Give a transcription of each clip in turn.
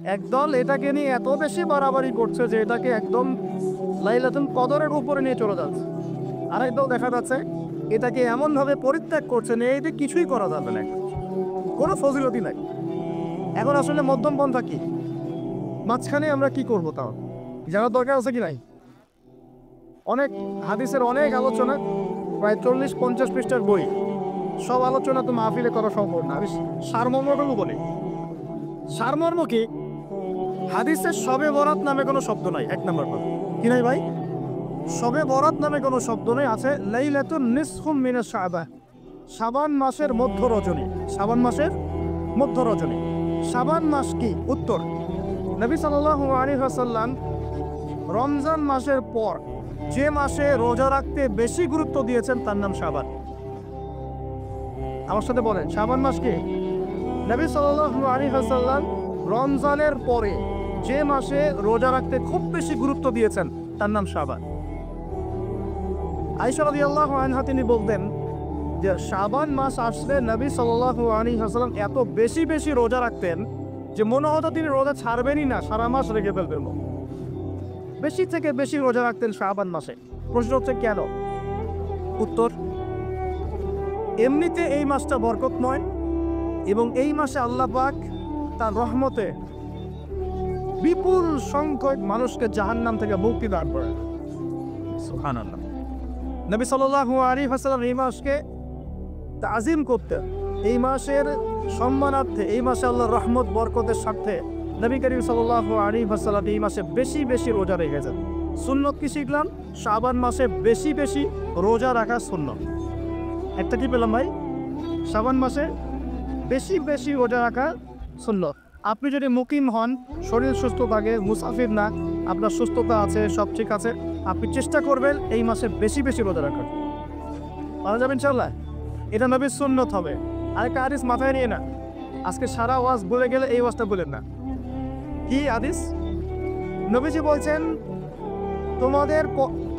একদল এটাকে নিয়ে এত বেশি বাড়াবাড়ি করছে যে এটাকে একদম লাইলাতুল কদরের উপরে নিয়ে চলে যাচ্ছে। আরেক দল দেখা যাচ্ছে এটাকে এমনভাবে পরিত্যাগ করছে না, এতে কিছুই করা যাবে না, কোনো ফজিলতি নাই। এখন আসলে মধ্যম পন্থা কি? মাঝখানে আমরা কি করব? তাও জানার দরকার আছে কি নাই? অনেক হাদিসের অনেক আলোচনা, প্রায় 40-50 পৃষ্ঠার বই, সব আলোচনা তো মাহফিলে করা সম্ভব না। আমি সারমর্মটুকু বলি। সারমর্ম কি? হাদিসের শবে বরাত নামে কোনো শব্দ নাই, এক নম্বর কথা। কি নাই ভাই? শবে বরাত নামে কোনো শব্দ নেই। আছে লাইলাতুন নিসফুম মিনাশ শাবান, শাবান মাসের মধ্য রজনী। শাবান মাসের মধ্য রজনী। শাবান মাস কি? উত্তর, নবী সাল্লাল্লাহু আলাইহি ওয়াসাল্লাম রমজান মাসের পর যে মাসে রোজা রাখতে বেশি গুরুত্ব দিয়েছেন তার নাম শাবান। আমার সাথে বলেন, শাবান মাস কি? নবী সাল্লাল্লাহু আলাইহি ওয়াসাল্লাম রমজানের পরে যে মাসে রোজা রাখতে খুব বেশি গুরুত্ব দিয়েছেন তার নাম শাবান। আয়েশা রাদিয়াল্লাহু আনহা তিনি বলতেন যে শাবান মাস আসলে নবী সাল্লাল্লাহু আলাইহি ওয়াসাল্লাম এত বেশি বেশি রোজা রাখতেন যে মনে হতো তিনি রোজা ছাড়বেনই না, সারা মাস রেখে ফেলবেন। বেশি থেকে বেশি রোজা রাখতেন শাবান মাসে। প্রশ্ন হচ্ছে কেন? উত্তর, এমনিতে এই মাসটা বরকতময় এবং এই মাসে আল্লাহ পাক তার রহমতে বিপুল সংখ্যক মানুষকে জাহান্নাম থেকে মুক্তি দান করেন। সুবহানাল্লাহ। নবী সাল্লাল্লাহু আলাইহি ওয়াসাল্লাম এই মাসকে তাজিম করতেন। এই মাসের সম্মানার্থে, এই মাসে আল্লাহর রহমত বরকতের স্বার্থে নবী করিম সাল্লাল্লাহু আলাইহি ওয়াসাল্লাম এই মাসে বেশি বেশি রোজা রেখেছেন। সুন্নত কি শিখলাম? শাবান মাসে বেশি বেশি রোজা রাখা সুন্নত। একটা কি পেলাম ভাই? শাবান মাসে বেশি বেশি রোজা রাখা সুন্নত। আপনি যদি মুকিম হন, শরীর সুস্থ থাকে, মুসাফির না, আপনার সুস্থতা আছে, সব ঠিক আছে, আপনি চেষ্টা করবেন এই মাসে বেশি বেশি রোজা রাখার। পারা যাবে ইনশাআল্লাহ। এটা নবীর সুন্নত হবে। আরেকটা হাদিস মাথায় নিয়ে না, আজকে সারা ওয়াজ বলে গেলে এই ওয়াজটা বলেন না। কি হাদিস? নবীজি বলছেন,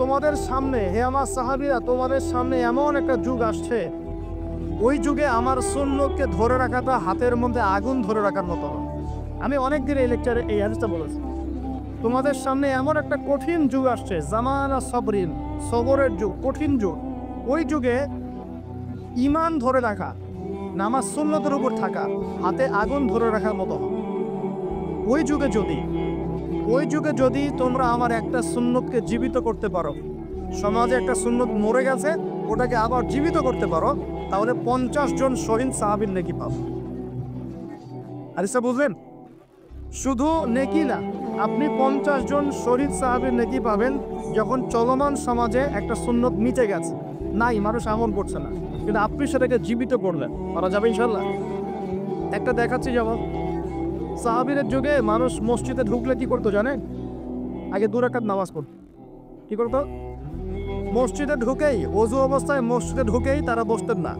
তোমাদের সামনে, হে আমার সাহাবীরা, তোমাদের সামনে এমন একটা যুগ আসছে, ওই যুগে আমার সুন্নতকে ধরে রাখাটা হাতের মধ্যে আগুন ধরে রাখার মতো। আমি অনেক দিন এই লেকচারে এই হাদিসটা বলেছি। তোমাদের সামনে এমন একটা কঠিন যুগ আসছে, জামানা সবরিন, সবরের যুগ, কঠিন যুগ। ওই যুগে ঈমান ধরে রাখা, নামাজ সুন্নতের উপর থাকা হাতে আগুন ধরে রাখার মতো। ওই যুগে যদি তোমরা আমার একটা সুন্নতকে জীবিত করতে পারো, সমাজে একটা সুন্নত মরে গেছে ওটাকে আবার জীবিত করতে পারো, তাহলে 50 জন শহীদ সাহাবীর নেকি পাবো। হাদিসটা বুঝলেন? শুধু নেকি না, আপনি 50 জন শহীদ সাহাবীর নেকি পাবেন যখন চলমান সমাজে একটা সুন্নত মিটে গেছে, নাই, মানুষ আমল করছে না, কিন্তু আপনি সেটাকে জীবিত করলেন। পারা যাবে ইনশাল্লাহ। একটা দেখাচ্ছি, যেমন সাহাবীদের যুগে মানুষ মসজিদে ঢুকলে কি করতো জানেন? আগে 2 রাকাত নামাজ পড়তো। কি করতো? মসজিদে ঢুকেই, ওযু অবস্থায় মসজিদে ঢুকেই তারা বসতেন না।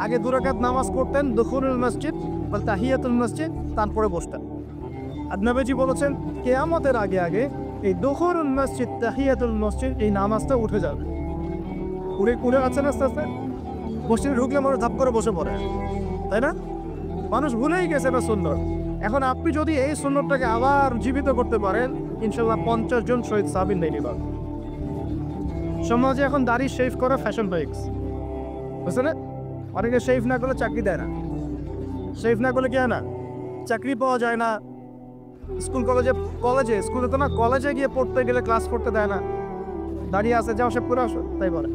আগে 2 রাকাত নামাজ পড়তেন, দুখুলুল মসজিদ বা তাহিয়াতুল মসজিদ, তারপরে বসতেন। আর নবীজি বলেছেন কিয়ামতের আগে আগে এই দুখুলুল মসজিদ, তাহিয়াতুল মসজিদ, এই নামাজটা উঠে যাবে। উড়ে আছে না আস্তে আস্তে। মসজিদে ঢুকলে মানুষ ধাপ করে বসে পড়ে, তাই না? মানুষ ভুলেই গেছে এটা সুন্নত। এখন আপনি যদি এই সুন্নতটাকে আবার জীবিত করতে পারেন, ইনশাল্লাহ 50 জন শহীদ সাহাবীর নেকি পাবেন। সমাজে এখন দাড়ি শেভ করা ফ্যাশন হয়ে গেছে, বুঝছেন? অনেকে শেভ না করলে চাকরি দেয় না। শেভ না করলে কি হয় না? চাকরি পাওয়া যায় না। স্কুলে তো না, কলেজে গিয়ে পড়তে গেলে ক্লাস করতে দেয় না। দাঁড়িয়ে আছে, যাও শেভ করে আসো, তাই বলে।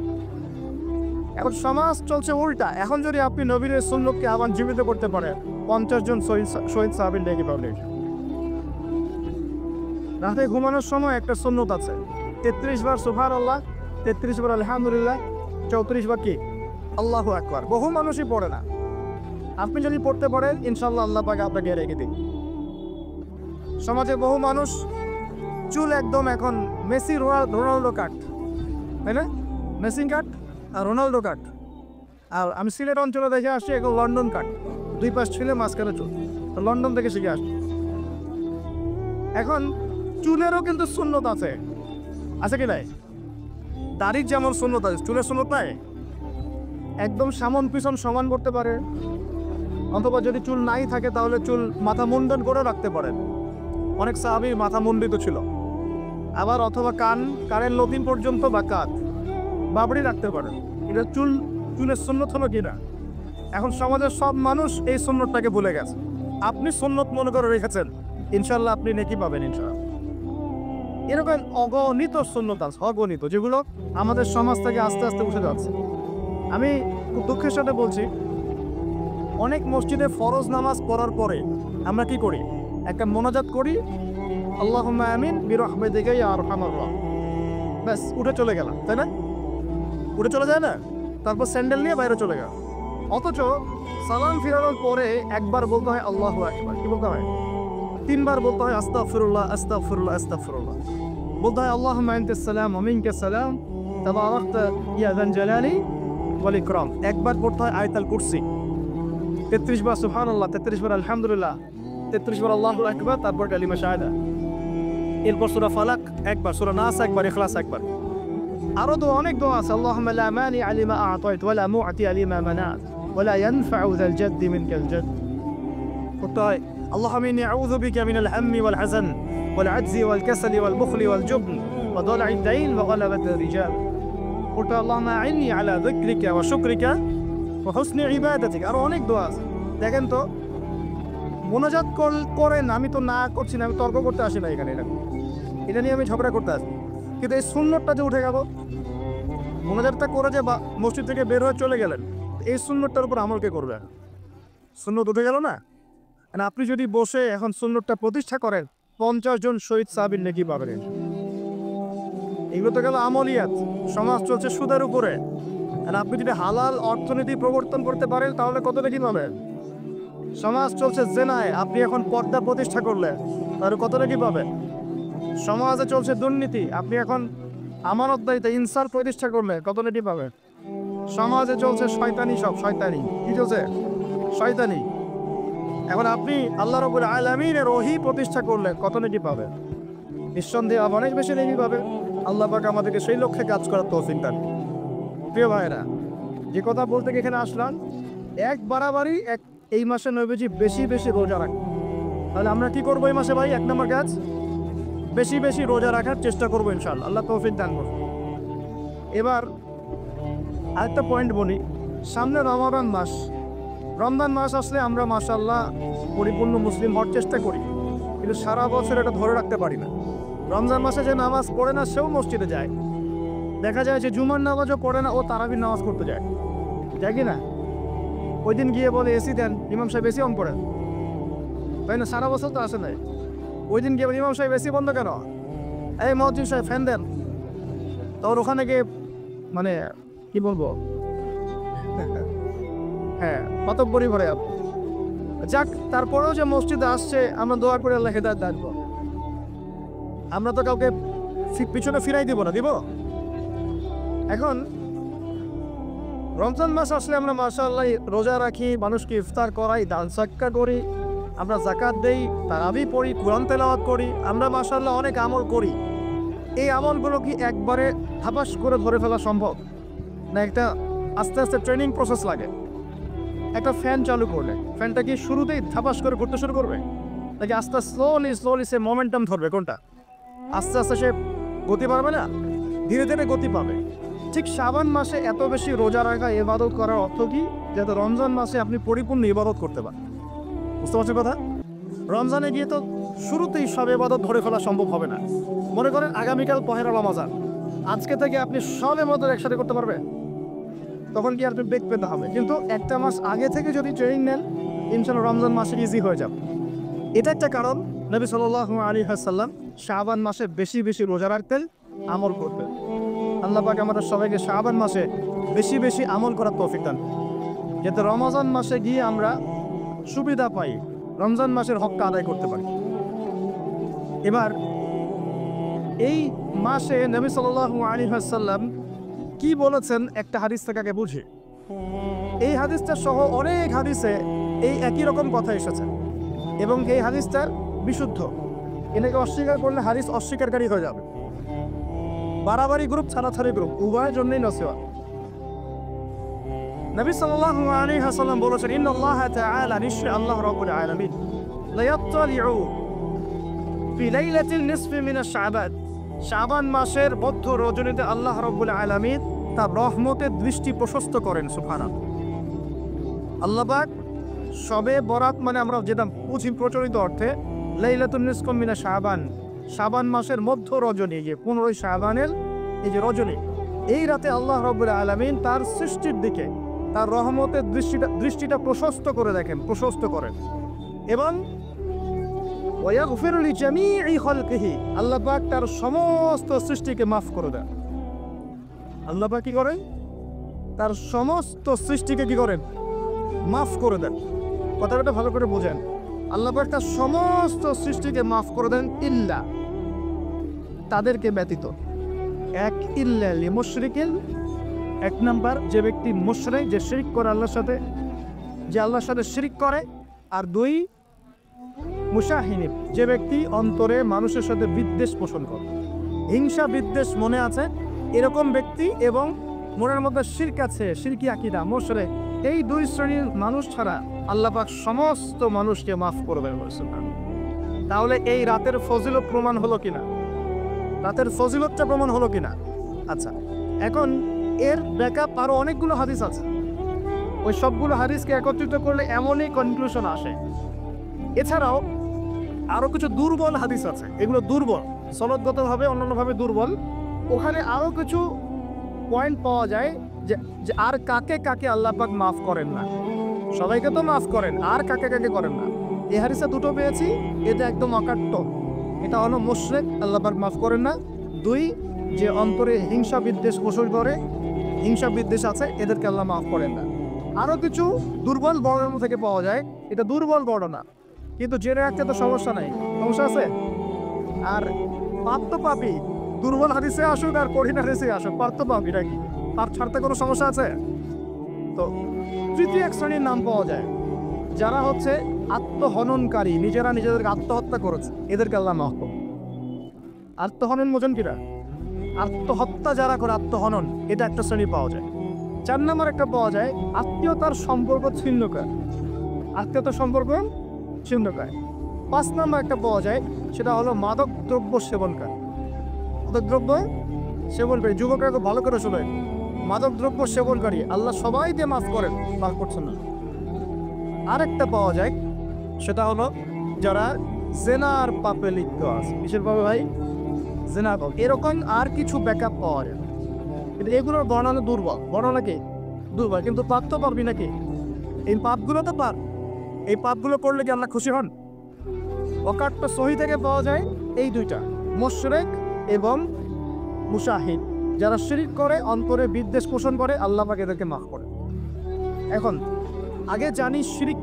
এখন সমাজ চলছে উল্টা। এখন যদি আপনি নবীর সুন্নতকে আবার জীবিত করতে পারেন, 50 জন শহীদ সাহাবীর নেকি পাবেন। রাতে ঘুমানোর সময় একটা সুন্নত আছে, 33 বার সুবহানাল্লাহ, 33 বার আলহামদুলিল্লাহ, 34 বার কি আল্লাহু আকবার। বহু মানুষই পড়ে না। আপনি যদি পড়তে পারেন, ইনশাআল্লাহ আল্লাহ পাক আপনাকে রেখে দিন। সমাজে বহু মানুষ চুল একদম এখন মেসি, রোনাল্ডো কাট, তাই না? মেসি কাট আর রোনাল্ডো কাট। আর আমি সিলেট অঞ্চলে দেখে আসছি এখন লন্ডন কাট, 2 পাশ ছিলে মাঝখানে চুল, লন্ডন থেকে শিখে আসছি। এখন চুলেরও কিন্তু সুন্নত আছে কি নাই? দাড়ির যেমন সুন্নত আছে, চুলের সুন্নত নাই। একদম সামন পিছন সমান করতে পারে, অথবা যদি চুল নাই থাকে তাহলে চুল মাথা মুন্ডন করে রাখতে পারেন। অনেক সাহাবীর মাথা মণ্ডিত ছিল, আবার অথবা কানের লতিম পর্যন্ত বা কাঁধ বাবড়ি রাখতে পারেন। এটা চুলের সুন্নত হলো কিনা? এখন সমাজের সব মানুষ এই সুন্নতটাকে ভুলে গেছে। আপনি সুন্নত মনে করে রেখেছেন, ইনশাল্লাহ আপনি নেকি পাবেন ইনশাল্লাহ। এরকম অগণিত সুন্নত আছে, অগণিত, যেগুলো আমাদের সমাজ থেকে আস্তে আস্তে উঠে যাচ্ছে। আমি খুব দুঃখের সাথে বলছি, অনেক মসজিদে ফরজ নামাজ পড়ার পরে আমরা কি করি? একটা মোনাজাত করি, আল্লাহুম্মা আমিন বিরহমাতিকা ইয়া আরহামার রাহিমিন, ব্যাস উঠে চলে গেলাম, তাই না? উঠে চলে যায় না? তারপর স্যান্ডেল নিয়ে বাইরে চলে গেল। অথচ সালাম ফিরানোর পরে একবার বলতে হয় আল্লাহু আকবার, কি বলতে হয়? 3 বার বলতে হয় আস্তাগফিরুল্লাহ আস্তাগফিরুল্লাহ আস্তাগফিরুল্লাহ, বলতে হয় আল্লাহুম্মা আনতাস সালাম ওয়া মিনকাস সালাম তাবারাকতা ইয়া যাল জালালি ওয়াল ইকরাম। একবার পড়তে হয় আয়াতুল কুরসি, 33 বার সুবহানাল্লাহ, 33 বার আলহামদুলিল্লাহ, 33 বার আল্লাহু আকবার, তারপর কালিমা শাহাদা। এরপর সূরা ফালাক একবার, সূরা নাস একবার, ইখলাস একবার। আরো তো অনেক দোয়া আছে, আল্লাহুম্মা লা মানিআ লিমা আ'তাইত ওয়া লা মু'তিয়া লিমা মানা'ত ওয়া লা ইয়ানফা'ু যাল জাদ্দি মিনকাল জাদ। পড়তে হয় আল্লাহুম্মা ইন্নী আউযু বিকা মিনাল হাম্মি ওয়াল হাযান ওয়াল আজজি ওয়াল কাসালি ওয়াল বুখলি ওয়াল জুবন ওয়া দালা'id দাইন ওয়া গালাবাতির রিজাল। পড়তে হয় আল্লাহুম্মা আ'ইন্নী আলা যিকরিকা ওয়া শুকরিকা ওয়া হুসনি ইবাদাতিক। আরো অনেক দোয়া আছে। দেখেন তো, মোনাজাত করেন, আমি তো না করছি না, আমি তর্ক করতে আসি না এখানে, এটা নিয়ে আমি ঝগড়া করতে আসি, কিন্তু এই সুন্নতটা যে উঠে গেল, মোনাজাতটা করে যে মসজিদ থেকে বের হয়ে চলে গেলেন, এই সুন্নতটার উপর আমল কে করবে? সুন্নত উঠে গেল না? আপনি যদি বসে এখন সুন্নতটা প্রতিষ্ঠা করেন, 50 জন শহীদ সাহাবীর নেকি পাবেন। এগুলো তো গেল আমলিয়াত। সমাজ চলছে সুদের উপরে, আর আপনি যদি হালাল অর্থনীতি প্রবর্তন করতে পারেন তাহলে কত নেকি পাবেন? সমাজ চলছে জেনায়, আপনি এখন পর্দা প্রতিষ্ঠা করলে তাহলে কত নেকি পাবেন? সমাজে চলছে দুর্নীতি, আপনি এখন আমানতদারিতে ইনসাফ প্রতিষ্ঠা করলে কত নেকি পাবেন? সমাজে চলছে শয়তানি, সব শয়তানি, কি চলছে? শয়তানি। এখন আপনি আল্লাহ রাব্বুল আলামিনের ওহী প্রতিষ্ঠা করলে কত নেকি পাবেন? নিঃসন্দেহে অনেক বেশি নেকি পাবে। আল্লাহ পাক আমাদেরকে সেই লক্ষ্যে কাজ করার তৌফিক দান। প্রিয় ভাইরা, যে কথা বলতে এখানে আসলাম, এক বাড়াবাড়ি এই মাসে নবীজি বেশি বেশি রোজা রাখেন। তাহলে আমরা কি করবো এই মাসে ভাই? 1 নম্বর কাজ, বেশি বেশি রোজা রাখার চেষ্টা করবো ইনশাআল্লাহ, আল্লাহ তৌফিক দান করুন। এবার আরেকটা পয়েন্ট বলি, সামনে রমাদান মাস। রমজান মাস আসলে আমরা মাশাআল্লাহ পরিপূর্ণ মুসলিম হওয়ার চেষ্টা করি, কিন্তু সারা বছর এটা ধরে রাখতে পারি না। রমজান মাসে যে নামাজ পড়ে না সেও মসজিদে যায়, দেখা যায় যে জুমার নামাজও পড়ে না, ও তারাবির নামাজ করতে যায় কি না? ওই দিন গিয়ে বলে এসি দেন, ইমাম সাহেব এসি অন করেন, তাই না? সারা বছর তো আসে নাই। ওই দিন গিয়ে ইমাম সাহেব এসি বন্ধ কেন? এই মসজিদ সাহেব ফ্যান দেন। তোর ওখানে গিয়ে মানে কি বলবো, হ্যাঁ মাতব্বরি ভরে আপনি। যাক, তারপরেও যে মসজিদে আসছে আমরা দোয়া করে আল্লাহ হেদায়েত দান করুন। আমরা তো কাউকে পিছনে ফিরাই দিব না, দিব? এখন রমজান মাস আসলে আমরা মাশাআল্লাহ রোজা রাখি, মানুষকে ইফতার করাই, দান সাদকা করি, আমরা যাকাত দেই, তারাবি পড়ি, কোরআন তেলাওয়াত করি, আমরা মাশাআল্লাহ অনেক আমল করি। এই আমলগুলো কি একবারে ধাপাস করে ধরে ফেলা সম্ভব না? একটা আস্তে আস্তে ট্রেনিং প্রসেস লাগে। একটা ফ্যান চালু করলে ফ্যানটা কি শুরুতেই ধাপাস করে ঘুরতে শুরু করবে, নাকি আস্তে স্লোলি সে মোমেন্টাম ধরবে? কোনটা? আস্তে আস্তে সে গতি পাবে না, ধীরে ধীরে গতি পাবে। ঠিক শাবান মাসে এত বেশি রোজা রাখা, ইবাদত করার অর্থ কি? যাতে রমজান মাসে আপনি পরিপূর্ণ ইবাদত করতে পারেন। বুঝতে পারছেন কথা? রমজানে গিয়ে তো শুরুতেই সব ইবাদত ধরে ফেলা সম্ভব হবে না। মনে করেন আগামীকাল পহেলা রমজান, আজকে থেকে আপনি সব ইবাদত একসাথে করতে পারবেন? তখন কি আপনি বেগ পেতে হবে। কিন্তু একটা মাস আগে থেকে যদি ট্রেনিং নেন, ইনশাআল্লাহ রমজান মাসে ইজি হয়ে যাবে। এটা একটা কারণ নবী সাল্লাল্লাহু আলাইহি ওয়াসাল্লাম শাবান মাসে বেশি বেশি রোজা রাখতেন, আমল করতেন। আল্লাহ পাক আমাদের সবাইকে শাবান মাসে বেশি বেশি আমল করার তৌফিক দান, যাতে রমজান মাসে গিয়ে আমরা সুবিধা পাই, রমজান মাসের হকটা আদায় করতে পারি। এবার এই মাসে নবী সাল্লাল্লাহু আলাইহি ওয়াসাল্লাম কি বলেছেন একটা হাদিস থেকে আগে বুঝি। এই হাদিসটা সহ অনেক হাদিসে এই একই রকম কথা এসেছে, এবং এই হাদিসটা বিশুদ্ধ। এটাকে অস্বীকার করলে হাদিস অস্বীকারী হয়ে যাবে। বাড়াবাড়ি গ্রুপ, ছাড়াছাড়ি গ্রুপ, উভয়ের জন্যই নসিহত। নবী সাল্লাল্লাহু আলাইহি ওয়াসাল্লাম বলেছেন, ইন্নাল্লাহা তাআলা, নিশ্চয় আল্লাহ রাব্বুল আলামিন, লা ইয়াত্তালিউ ফি লাইলাতিল নিসফি মিনাশ শাবান, শাবান মাসের মধ্য রজনীতে আল্লাহ রাব্বুল আলামিন তার রহমতের দৃষ্টি প্রশস্ত করেন। সুবহানাল্লাহ। আল্লাহ পাক শবে বরাত মানে আমরা যেটা বুঝি প্রচলিত অর্থে লাইলাতুন নিসফি মিনাশ শাবান, শাবান মাসের মধ্য রজনী, যে 15 শাবানের এই যে রজনী, এই রাতে আল্লাহ রাব্বুল আলামিন তার সৃষ্টির দিকে তার রহমতের দৃষ্টিটা প্রশস্ত করে দেখেন, প্রশস্ত করেন। এবং ওয়াগফিরু লিজামিই খালকিহি, আল্লাহ পাক তার সমস্ত সৃষ্টিকে মাফ করে দেন। আল্লাহ পাক কি করেন? তার সমস্ত সৃষ্টিকে কি করেন? মাফ করে দেন। কথাটা ভালো করে বোঝেন। আল্লাহ পাক তার সমস্ত সৃষ্টিকে মাফ করে দেন, ইল্লা, তাদেরকে ব্যতীত। এক, ইল্লা লিমুশরিকিন, এক নাম্বার যে ব্যক্তি মুশরিক, যে শিরক করে আল্লাহর সাথে, যে আল্লাহর সাথে শিরক করে। আর দুই, মুশাহিনিন, যে ব্যক্তি অন্তরে মানুষের সাথে বিদ্বেষ পোষণ করে, হিংসা বিদ্বেষ মনে আছে এরকম ব্যক্তি, এবং মনের মধ্যে শিরক আছে, শিরকি আকীদা, মুশরিক, এই দুই শ্রেণীর মানুষ ছাড়া আল্লাহ পাক সমস্ত মানুষকে মাফ করবেন। তাহলে এই রাতের ফজিলত প্রমাণ হলো কিনা? রাতের ফজিলতটা প্রমাণ হলো কিনা? আচ্ছা, এখন এর ব্যাকআপ আরো অনেকগুলো হাদিস আছে। ওই সবগুলো হাদিসকে একত্রিত করলে এমনই কনক্লুশন আসে। এছাড়াও আরো কিছু দুর্বল হাদিস আছে, এগুলো দুর্বল, সনদগতভাবে অন্যান্যভাবে দুর্বল। ওখানে আরো কিছু পয়েন্ট পাওয়া যায় যে আর কাকে কাকে আল্লাহ পাক মাফ করেন না। সবাইকে তো মাফ করেন, আর কাকে কাকে করেন না। এই হাদিসে দুটো পেয়েছি, এটা একদম অকাট্য। এটা হলো মুশরিক, আল্লাহ পাক মাফ করেন না। দুই, যে অন্তরে হিংসা বিদ্বেষ পোষণ করে, হিংসা বিদ্বেষ আছে, এদেরকে আল্লাহ মাফ করেন না। আরো কিছু দুর্বল বর্ণনা থেকে পাওয়া যায়, এটা দুর্বল বর্ণনা, কিন্তু জেনে রাখতে তো সমস্যা নাই। সমস্যা আছে? আর পাপ তো পাপি, দুর্বল হাদিসে আসুক আর কঠিন হাদিসে আসুক, পাপ তো পাপি, নাকি পাপ ছাড়তে কোনো সমস্যা আছে? তো তৃতীয় এক শ্রেণীর নাম পাওয়া যায়, যারা হচ্ছে আত্মহননকারী, নিজেরা নিজেদেরকে আত্মহত্যা করেছে, এদেরকে আল্লাহ মাফ করুন। আত্মহনন মোচন কিরা? আত্মহত্যা যারা করে, আত্মহনন, এটা একটা শ্রেণী পাওয়া যায়। 4 নম্বর একটা পাওয়া যায় আত্মীয়তার সম্পর্ক ছিন্নকার, আত্মীয়তার সম্পর্ক ছিন্নকার। 5 নম্বর একটা পাওয়া যায়, সেটা হলো মাদক দ্রব্য সেবনকার। মাদক দ্রব্য সেবনকারী, যুবকরা খুব ভালো করে শোনেন, মাদক দ্রব্য সেবনকারী আল্লাহ সবাই দিয়ে মাফ করেন, মাফ করছেন না। আরেকটা পাওয়া যায়, সেটা হলো যারা জেনার পাপে লিপ্ত আছে। কিসের পাপে ভাই? জেনা পাপ। এরকম আর কিছু ব্যাকআপ পাওয়া যায়, কিন্তু এগুলোর বর্ণনা দুর্বল। বর্ণনা কি? দুর্বল, কিন্তু পাপ তো পারবি নাকি? এই পাপগুলো তো পার, এই পাপগুলো করলে কি আল্লাহ খুশি হন? অকাট্য সহি থেকে পাওয়া যায় এই দুইটা, মুশরিক এবং মুশাহিদ। যারা শিরক করে, অন্তরে বিদ্বেষ পোষণ করে, আল্লাহ পাক এদেরকে মাফ করে। এখন আগে জানি শিরক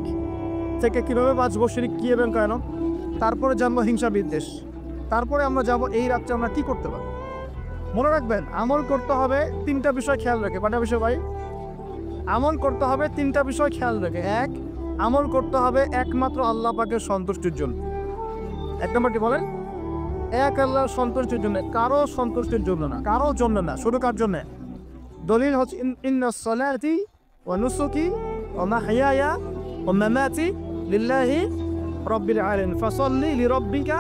থেকে কিভাবে বাঁচবো, শিরক কি এবং কেন, তারপরে জানবো হিংসা বিদ্বেষ, তারপরে আমরা যাব এই রাত্রে আমরা কি করতে পারি। মনে রাখবেন, আমল করতে হবে 3টা বিষয় খেয়াল রেখে। কয়টা বিষয় ভাই? আমল করতে হবে 3টা বিষয় খেয়াল রেখে। এক, আমল করতে হবে একমাত্র আল্লাহ পাকের সন্তুষ্টির জন্য। 1 নম্বর কি বলেন? এক আল্লাহর সন্তুষ্টির জন্য, কারো সন্তুষ্টির জন্য না, কারো জন্য না। শুধু কার জন্য? দলিল হচ্ছে ইন্নাস সালাতি ওয়া নুসুকি ওয়া মাহইয়ায়া ওয়া মামাতি লিল্লাহি রাব্বিল আলামিন ফাসাল্লি লিরাব্বিকা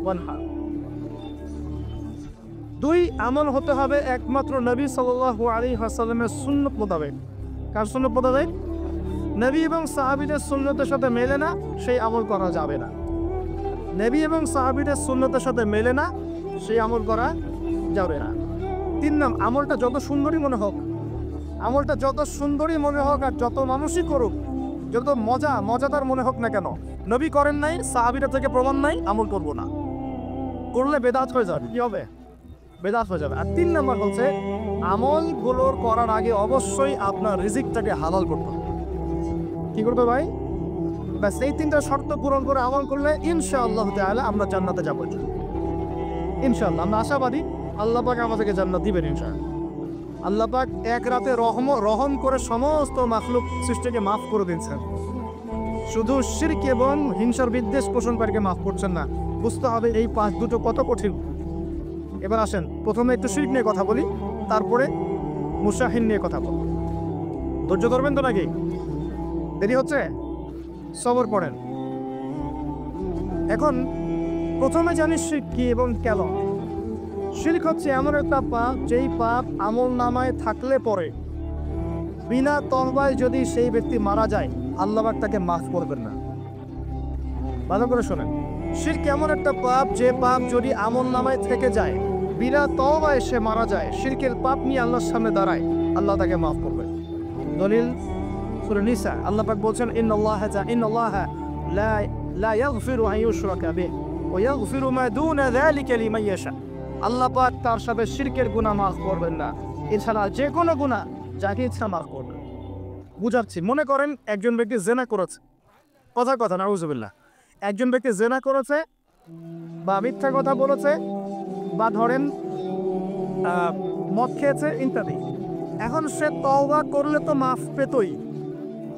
ওয়ানহার। 2, আমল হতে হবে একমাত্র নবী সাল্লাল্লাহু আলাইহি ওয়াসাল্লামের সুন্নাত মোতাবেক। কার সুন্নাত মোতাবেক? নবী এবং সাহাবীদের সুন্নতের সাথে মেলে না, সেই আমল করা যাবে না। নবী এবং সাহাবীদের সুন্নতের সাথে মেলে না, সেই আমল করা যাবে না। 3 নম্বর, আমলটা যত সুন্দরই মনে হোক, আমলটা যত সুন্দরই মনে হোক আর যত মানুষই করুক, যত মজাদার মনে হোক না কেন, নবী করেন নাই, সাহাবীরা থেকে প্রমাণ নাই, আমল করব না। করলে বেদাত হয়ে যাবে। কি হবে? বেদাত হয়ে যাবে। আর 3 নম্বর হচ্ছে, আমলগুলোর করার আগে অবশ্যই আপনার রিজিকটাকে হালাল করতে হবে। কি করবে ভাই? ব্যাস এই 3টা শর্ত পূরণ করে আমল করলে ইনশাআল্লাহ তাআলা আমরা জান্নাতে যাব। ইনশাআল্লাহ আমরা আশাবাদী, আল্লাহ পাক আমাদেরকে জান্নাত দিবেন ইনশাআল্লাহ। আল্লাহ পাক এক রাতে রহম করে সমস্ত মাখলুক সৃষ্টিকে মাফ করে দিয়েছেন, শুধু শিরক এবং হিংসার বিদ্বেষ পোষণকারীকে মাফ করছেন না। বুঝতে হবে এই 2টো কত কঠিন। এবার আসেন, প্রথমে একটু শিরক নিয়ে কথা বলি, তারপরে মুশাহিন নিয়ে কথা বলি। ধৈর্য ধরবেন তো নাকি? দেরি হচ্ছে? সবর পড়েন। এখন প্রথমে জানি শিরক কি এবং কেন। শিরক হচ্ছে এমন একটা পাপ যেই পাপ আমল নামায় থাকলে পরে বিনা তওবায় যদি সেই ব্যক্তি মারা যায় আল্লাহ পাক তাকে মাফ করবেন না। ভালো করে শোনেন, শিরক এমন একটা পাপ যে পাপ যদি আমল নামায় থেকে যায় বিনা তওবায় সে মারা যায়, শিরকের পাপ নিয়ে আল্লাহর সামনে দাঁড়ায়, আল্লাহ তাকে মাফ করবে। দলিল সূরা নিসা, আল্লাহ পাক বলছেন ইন্নাল্লাহা লা ইয়াগফিরু আন ইউশরাকা বিহি ওয়া ইয়াগফিরু মা দুনা যালিকা লিমান ইয়াশা। আল্লাহ পাক তার সাথে শিরকের গুনাহ মাফ করবেন না, এছাড়া যে কোনো গুনাহ যাকে ইচ্ছা মাফ করবেন। বুঝাচ্ছি, মনে করেন একজন ব্যক্তি জিনা করেছে, কথা নাউজুবিল্লাহ, একজন ব্যক্তি জিনা করেছে বা মিথ্যা কথা বলেছে বা ধরেন মদ খেয়েছে ইত্যাদি। এখন সে তওবা করলে তো মাফ পেতই,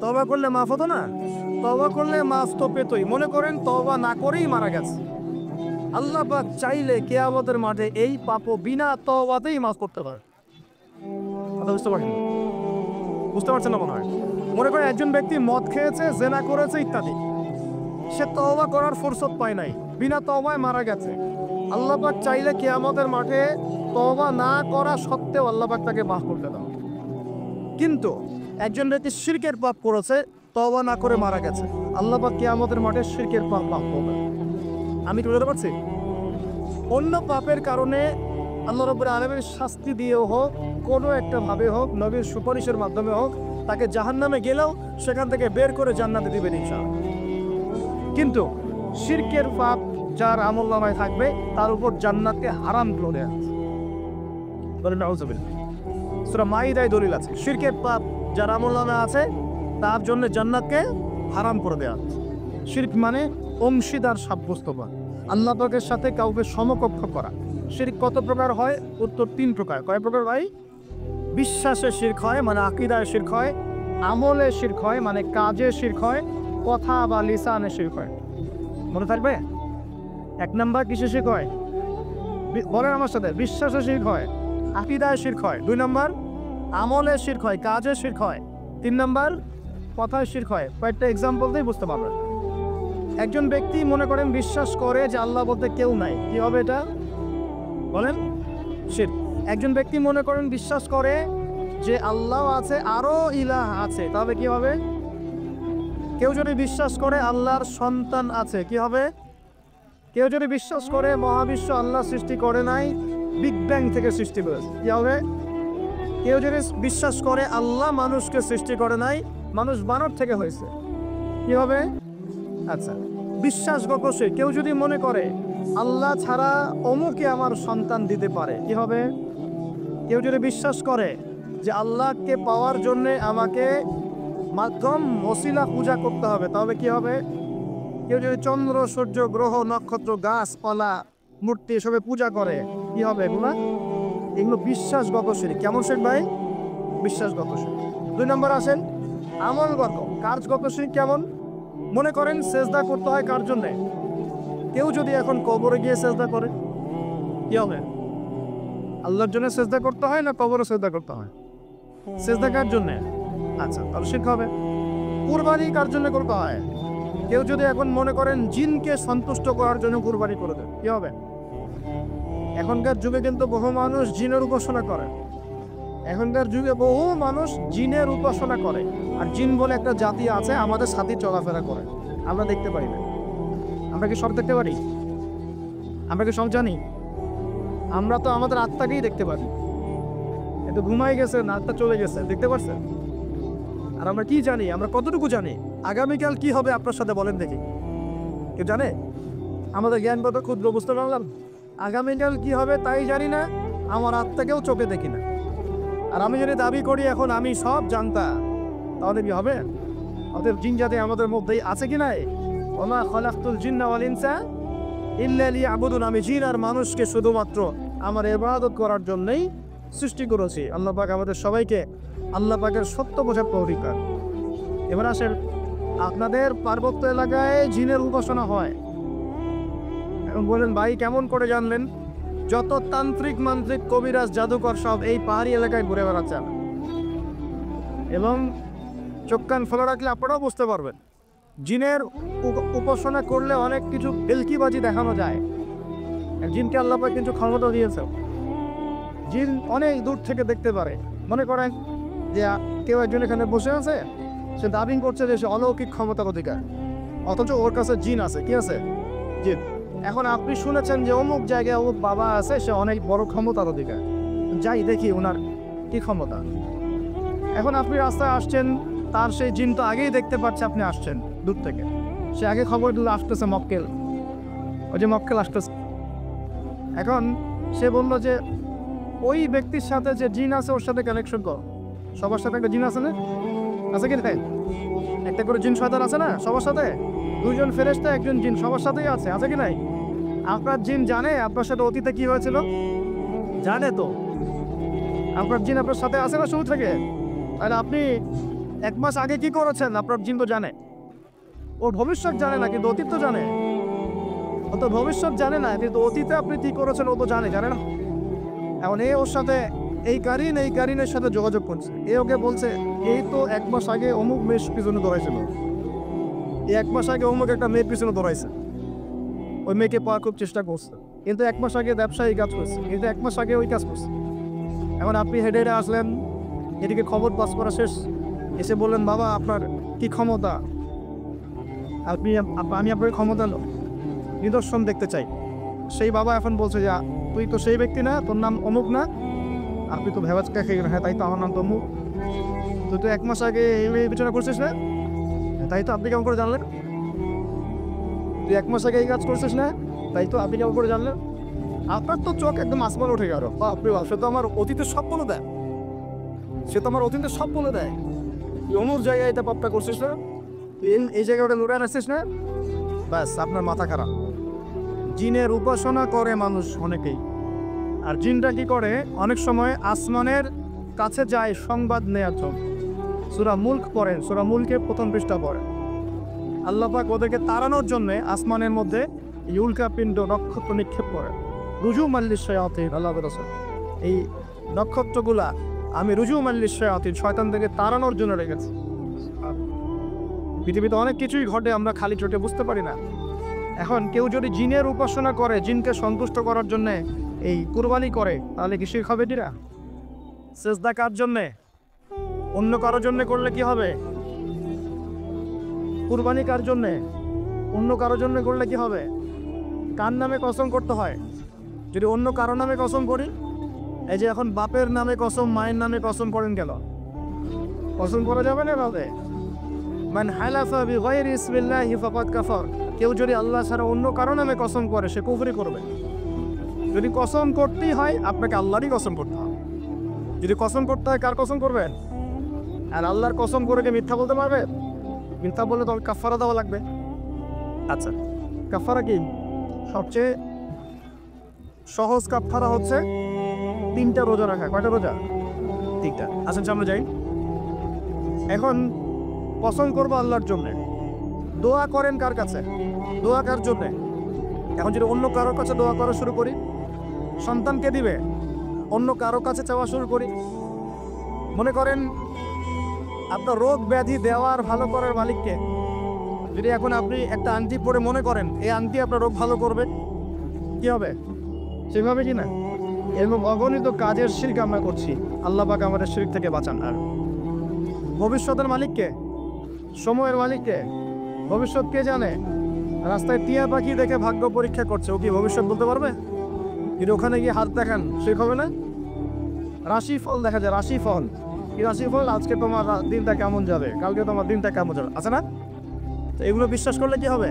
তওবা করলে মাফ হতো না? তওবা করলে মাফ তো পেতই। মনে করেন তওবা না করেই মারা গেছে, আল্লাহ পাক চাইলে কিয়ামতের মাঠে এই পাপও বিনা তওবাতেই মাফ করতে পারে। কথা বুঝতে পারছেন না মনে হয়? মনে করেন একজন ব্যক্তি মদ খেয়েছে, জিনা করেছে ইত্যাদি, সে তওবা করার ফুরসত পায় নাই, বিনা তওবায় মারা গেছে। আল্লাহ পাক চাইলে কিয়ামতের মাঠে তওবা না করা সত্ত্বেও আল্লাহ পাক তাকে মাফ করতে দাও। কিন্তু একজন ব্যক্তি শিরকের পাপ করেছে, তওবা না করে মারা গেছে, আল্লাহ পাক কিয়ামতের মাঠে শিরকের পাপ মাফ করবে। আমি কি বুঝতে পারছি? অন্য পাপের কারণে আল্লাহ রাব্বুল আলামিন শাস্তি দিয়েও হোক, কোনো একটা ভাবে হোক, নবীর সুপারিশের মাধ্যমে হোক, তাকে জাহান্নামে গেলেও সেখান থেকে বের করে জান্নাতে দিবেন ইনশাআল্লাহ। কিন্তু শিরকের পাপ যার আমলনামায় থাকবে তার উপর জান্নাতকে হারাম করে আছে। বলেন নাউজুবিল্লাহ। সূরা মাইদায় দলিল আছে, শিরকের পাপ যার আমলনামায় আছে তার জন্য জান্নাতকে হারাম করে দেয়া আছে। শিরক মানে অংশীদার সাব্যস্ত করা, আল্লাহ পাকের সাথে কাউকে সমকক্ষ করা। শিরক কত প্রকার হয়? উত্তর 3 প্রকার। কয় প্রকার ভাই? বিশ্বাসে শিরক হয় মানে আকীদায় শিরক হয়, আমলে শিরক হয় মানে কাজে শিরক হয়, কথা বা লিসানে শিরক হয়। মনে থাকবে? 1 নাম্বার কিসে শিরক হয়? বলেন আমার সাথে। বিশ্বাসে শিরক হয়, আকীদায় শিরক হয়। 2 নাম্বার আমলে শিরক হয়, কাজে শিরক হয়। 3 নাম্বার কথায় শিরক হয়। কয়েকটা এক্সাম্পল দিয়ে বুঝতে পারবেন। একজন ব্যক্তি মনে করেন বিশ্বাস করে যে আল্লাহ বলতে কেউ নাই, কি হবে এটা? বলেন শিরক। একজন ব্যক্তি মনে করেন বিশ্বাস করে যে আল্লাহ আছে, আরো ইলাহ আছে, তবে কি হবে? কেউ যদি বিশ্বাস করে আল্লাহর সন্তান আছে, কি হবে? কেউ যদি বিশ্বাস করে মহাবিশ্ব আল্লাহ সৃষ্টি করে নাই, বিগ ব্যাং থেকে সৃষ্টি করেছে, কি হবে? কেউ যদি বিশ্বাস করে আল্লাহ মানুষকে সৃষ্টি করে নাই, মানুষ বানর থেকে হয়েছে, কি হবে? আচ্ছা, বিশ্বাসগত সে কেউ যদি মনে করে আল্লাহ ছাড়া অমুকে আমার সন্তান দিতে পারে, কি হবে? কেউ যদি বিশ্বাস করে যে আল্লাহকে পাওয়ার জন্য আমাকে মাধ্যম ওসিলা পূজা করতে হবে, তবে কি হবে? কেউ যদি চন্দ্র, সূর্য, গ্রহ, নক্ষত্র, গাছপালা, মূর্তি এসবে পূজা করে, কি হবে? এগুলো বিশ্বাসগত শিরক। কেমন শিরক ভাই? বিশ্বাসগত শিরক। 2 নম্বর আসেন আমলগত, কাজগত শিরক। কেমন? মনে করেন সেজদা করতে হয় কার জন্যে? কেউ যদি এখন কবরে গিয়ে সেজদা করে, কি হবে? আল্লাহর জন্য সেজদা করতে হয় না কবরে সেজদা করতে হয়? সেজদা কার জন্যে? আচ্ছা, তাহলে শিরক হবে। কুরবানি কার জন্য করতে হয়? কেউ যদি এখন মনে করেন জিনকে সন্তুষ্ট করার জন্য কুরবানি করে দেয়, কি হবে? এখনকার যুগে কিন্তু বহু মানুষ জিনের উপাসনা করে, এখনকার যুগে বহু মানুষ জিনের উপাসনা করে। আর জিন বলে একটা জাতি আছে আমাদের সাথে চলাফেরা করে, আমরা দেখতে পারি না। আমরা কি সব দেখতে পারি? আমরা কি সব জানি? আমরা তো আমাদের আত্মাকেই দেখতে পারি। এত ঘুমাই গেছে না, আত্মা চলে গেছে, দেখতে পারছেন? আর আমরা কি জানি? আমরা কতটুকু জানি আগামীকাল কি হবে আপনার সাথে? বলেন দেখি, কেউ জানে? আমাদের জ্ঞান কত ক্ষুদ্র, বুঝতে পারলাম। আগামীকাল কি হবে তাই জানি না, আমার আত্মাকেও চোখে দেখি না। আর আমি যদি দাবি করি এখন আমি সব জানতাম, তাহলে কি হবে? অতএব জিন জাতি আমাদের মধ্যেই আছে কি নাই? ওমা খলাকতুল জিন্না ওয়াল ইনসা ইল্লা লিয়াবুদুন। আমি জিন আর মানুষকে শুধুমাত্র আমার ইবাদত করার জন্যই সৃষ্টি করেছি। আল্লাহ পাক আমাদের সবাইকে আল্লাহ পাকের সত্য বোঝার তৌফিক দান। এবার আসেন, আপনাদের পার্বত্য এলাকায় জিনের উপাসনা হয়। এখন বলেন ভাই কেমন করে জানলেন? যত তান্ত্রিক, মান্ত্রিক, কবিরাজ, জাদুকর সব এই পাহাড়ি এলাকায় ঘুরে বেড়াচ্ছে, এবং চোখ কান খোলা রাখলে আপনারাও বুঝতে পারবেন। জিনের উপাসনা করলে অনেক কিছু ভেলকিবাজি দেখানো যায়। জিনকে আল্লাহ পাক কিন্তু ক্ষমতা দিয়েছে। জিন অনেক দূর থেকে দেখতে পারে। মনে করেন যে কেউ একজন এখানে বসে আছে, সে দাবি করছে যে সে অলৌকিক ক্ষমতার অধিকার, অথচ ওর কাছে জিন আছে। কি আছে? জিন। এখন আপনি শুনেছেন যে অমুক জায়গায় অমুক বাবা আছে, সে অনেক বড় ক্ষমতার অধিকার, যাই দেখি ওনার কি ক্ষমতা। এখন আপনি রাস্তায় আসছেন, তার সেই জিন তো আগেই দেখতে পাচ্ছে আপনি আসছেন দূর থেকে, সে আগে খবর দিল আসতেছে মক্কেল, ওই যে মক্কেল আসতেছে। এখন সে বললো যে ওই ব্যক্তির সাথে যে জিন আছে ওর সাথে কানেকশন কর। সবার সাথে একটা জিন আছে না? আছে কি তাই? একটা করে জিন শয়তান আছে না সবার সাথে? দুইজন ফেরেশতা, একজন জিন সবার সাথেই আছে। আছে কি নাই? আপনার জিন জানে আপনার সাথে অতীতে কি হয়েছিল? জানে তো। আপনার জিন আপনার সাথে আছে না শুরু থেকে? আর আপনি 1 মাস আগে কি করেছেন আপনার জিন তো জানে। ও ভবিষ্যৎ জানে না, কিন্তু অতীত তো জানে। ও তো ভবিষ্যৎ জানে না, কিন্তু অতীতে আপনি কি করেছেন ও তো জানে না? এখন ওর সাথে এই কারিনের সাথে যোগাযোগ করছে। ওকে বলছে এই তো 1 মাস আগে অমুক মেয়ের পিছনে দৌড়াইছিল, এই 1 মাস আগে অমুক একটা মেয়ের পিছনে দৌড়াইছে, ওই মেয়েকে পাওয়ার খুব চেষ্টা করছে, কিন্তু 1 মাস আগে ব্যবসায়ী কাজ করছে, কিন্তু 1 মাস আগে ওই কাজ করছে। এখন আপনি হেঁটে হেঁটে আসলেন, এদিকে খবর পাস করা শেষ, এসে বললেন বাবা আপনার কি ক্ষমতা, আমি আপনার ক্ষমতা নিদর্শন দেখতে চাই। সেই বাবা এখন বলছে যে তুই তো সেই ব্যক্তি না, তোর নাম অমুক না, আপনি তো ভেবাচকা খেয়ে গেলেন। হ্যাঁ তাই তো, আমার নাম তো অমুক। তুই তো 1 মাস আগে এই বিছানা করছিস না? তাই তো, আপনি কেমন করে জানলেন? তুই 1 মাস আগে এই কাজ করছিস না? তাই তো, আপনি কেমন করে জানলেন? আপনার তো চোখ একদম আসমান উঠে গেল। আপনি সে তো আমার অতীতের সব বলে দেয়, সে তো আমার অতীতের সব বলে দেয়। তুই অমুক জায়গায় এটা পাপটা করছিস না, তুই এই জায়গায় ওটা লড়ে আসছিস না, ব্যাস আপনার মাথা খারাপ। জিনের উপাসনা করে মানুষ অনেকেই। আর জিনটা কি করে, অনেক সময় আসমানের কাছে যায় সংবাদ নেওয়ার জন্য। সূরা মুলক পড়েন, সূরা মুলকের প্রথম পৃষ্ঠা পড়েন। আল্লাহ পাক ওদেরকে তাড়ানোর জন্য আসমানের মধ্যে উল্কাপিণ্ড নক্ষত্র নিক্ষেপ করে। রুজু মাল্লিস শায়াতিন, আল্লাহ বলেছেন এই নক্ষত্রগুলা আমি রুজু মাল্লিস শায়াতিন, শয়তানদেরকে তাড়ানোর জন্য রেখেছি। পৃথিবীতে অনেক কিছুই ঘটে, আমরা খালি চোখে বুঝতে পারি না। এখন কেউ যদি জিনের উপাসনা করে, জিনকে সন্তুষ্ট করার জন্য এই কুরবানি করে, তাহলে কি শিরক হবে? দিরা সেজদা কার জন্যে? অন্য কারোর জন্য করলে কি হবে? কুরবানি কার জন্যে? অন্য কারোর জন্য করলে কি হবে? কার নামে কসম করতে হয়? যদি অন্য কারো নামে কসম করি, এই যে এখন বাপের নামে কসম, মায়ের নামে কসম করেন, গেল কসম করা যাবে না ভাবে। মান হালাফা বিগাইরি ইসমিল্লাহি ফাকাদ কাফার, কেউ যদি আল্লাহ ছাড়া অন্য কারো নামে কসম করে সে কুফরি করবে। যদি কসম করতেই হয় আপনাকে আল্লাহরই কসম করতে হবে। যদি কসম করতে হয় কার কসম করবেন? আর আল্লাহর কসম করে কি মিথ্যা বলতে পারবে? মিথ্যা বললে তবে কাফারা দেওয়া লাগবে। আচ্ছা, কাফারা কি? সবচেয়ে সহজ কাফারা হচ্ছে 3টা রোজা রাখা। কয়টা রোজা? 3টা। আসেন সামনে যাই। এখন কসম করবো আল্লাহর জন্য, দোয়া করেন কার কাছে? দোয়া কার জন্যে? এখন যদি অন্য কারোর কাছে দোয়া করা শুরু করি, সন্তানকে দিবে, অন্য কারো কাছে চাওয়া শুরু করি। মনে করেন আপনার রোগ ব্যাধি দেওয়ার ভালো করার মালিককে, যদি এখন আপনি একটা আংটি পরে মনে করেন এই আংটি আপনার রোগ ভালো করবে, কি হবে? সেভাবে কি না? এরকম অগণিত কাজের শিরক আমরা করছি। আল্লাহ পাক আমাদের শিরক থেকে বাঁচান। আর ভবিষ্যতের মালিককে, সময়ের মালিককে, ভবিষ্যৎ কে জানে? রাস্তায় টিয়া পাখি দেখে ভাগ্য পরীক্ষা করছে, ও কি ভবিষ্যৎ বলতে পারবে? কিন্তু ওখানে গিয়ে হাত দেখান, শিরক হবে না? রাশিফল দেখা যায়, রাশিফল কি? রাশিফল আজকে তোমার দিনটা কেমন যাবে, কালকে তোমার দিনটা কেমন যাবে, আছে না? তো এগুলো বিশ্বাস করলে কি হবে?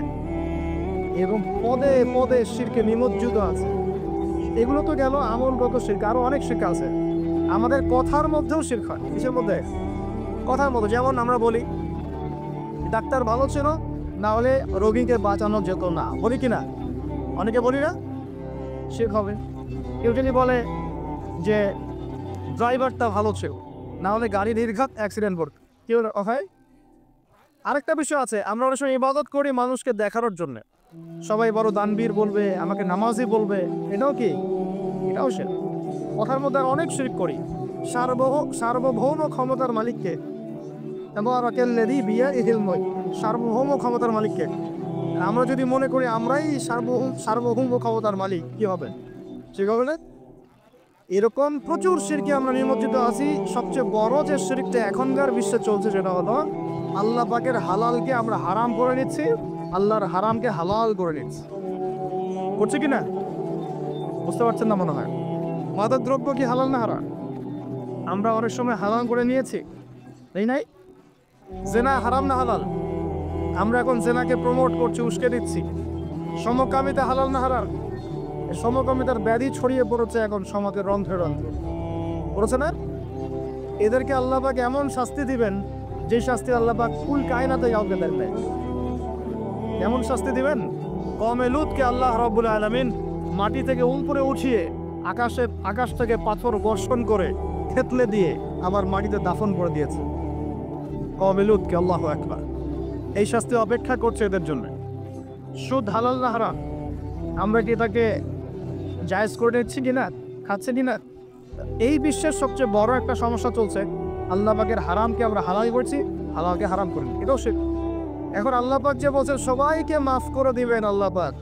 এবং পদে পদে শিরকে নিমজ্জিত আছে। এগুলো তো গেল আমলগত শিরক, আরো অনেক শিরক আছে। আমাদের কথার মধ্যেও শিরক হয়। কিসের মধ্যে? কথার মধ্যে। যেমন আমরা বলি ডাক্তার ভালো ছিল, না হলে রোগীকে বাঁচানো যেত না, বলি কি না? অনেকে বলি না, শিরক হবে। কেউ যদি বলে যে ড্রাইভারটা ভালো ছিল, না হলে গাড়ি নির্ঘাত অ্যাক্সিডেন্ট করত, কেউ হয়। আরেকটা বিষয় আছে, আমরা অনেক সময় ইবাদত করি মানুষকে দেখানোর জন্য। সবাই বড় দানবীর বলবে, আমাকে নামাজি বলবে, এটাও কি? এটাও শিরক। কথার মধ্যে অনেক শিরক করি। সার্বভৌম ক্ষমতার মালিককে, সার্বভৌম ক্ষমতার মালিককে আমরা যদি মনে করি আমরাই সার্বভৌম ক্ষমতার মালিক, কি হবে? ঠিক হবে না? এরকম প্রচুর শিরকে আমরা নিমজ্জিত আছি। সবচেয়ে বড় যে শিরকটা এখনকার বিশ্বে চলছে সেটা হলো আল্লাহ পাকের হালালকে আমরা হারাম করে নিচ্ছি, আল্লাহর হারামকে হালাল করে নিচ্ছি। করছে কি না? বুঝতে পারছেন না মনে হয়। মাদক দ্রব্য কি হালাল না হারাম? আমরা অনেক সময় হালাল করে নিয়েছি, তাই নাই? জেনা হারাম না হালাল? আমরা এখন জেনাকে প্রমোট করছি, উস্কে দিচ্ছি। সমকামিতা হালাল না হারাম? সমকামিতার ব্যাধি ছড়িয়ে পড়েছে এখন সমাজের রন্ধ্রে রন্ধ্রে, পড়েছে না? এদেরকে আল্লাহ পাক এমন শাস্তি দিবেন যে শাস্তি আল্লাহ পাক কুল কায়নাতে কাউকে দেন নাই। এমন শাস্তি দিবেন, কওমে লূতকে আল্লাহ রাব্বুল আলামিন মাটি থেকে উপরে উঠিয়ে আকাশ থেকে পাথর বর্ষণ করে থেতলে দিয়ে আবার মাটিতে দাফন করে দিয়েছে কওমে লূতকে। আল্লাহু আকবার। এই শাস্তি অপেক্ষা করছে এদের জন্য। সুদ হালাল না হারাম? আমরা কি এটাকে জায়েজ করে নিচ্ছি কিনা, খাচ্ছে কিনা? এই বিশ্বের সবচেয়ে বড় একটা সমস্যা চলছে, আল্লাহ পাকের হারামকে আমরা হালাল করছি, হালালকে হারাম করি। এটাও শিরক। এখন আল্লাহ পাক যে বলছেন সবাইকে মাফ করে দিবেন, আল্লাহ পাক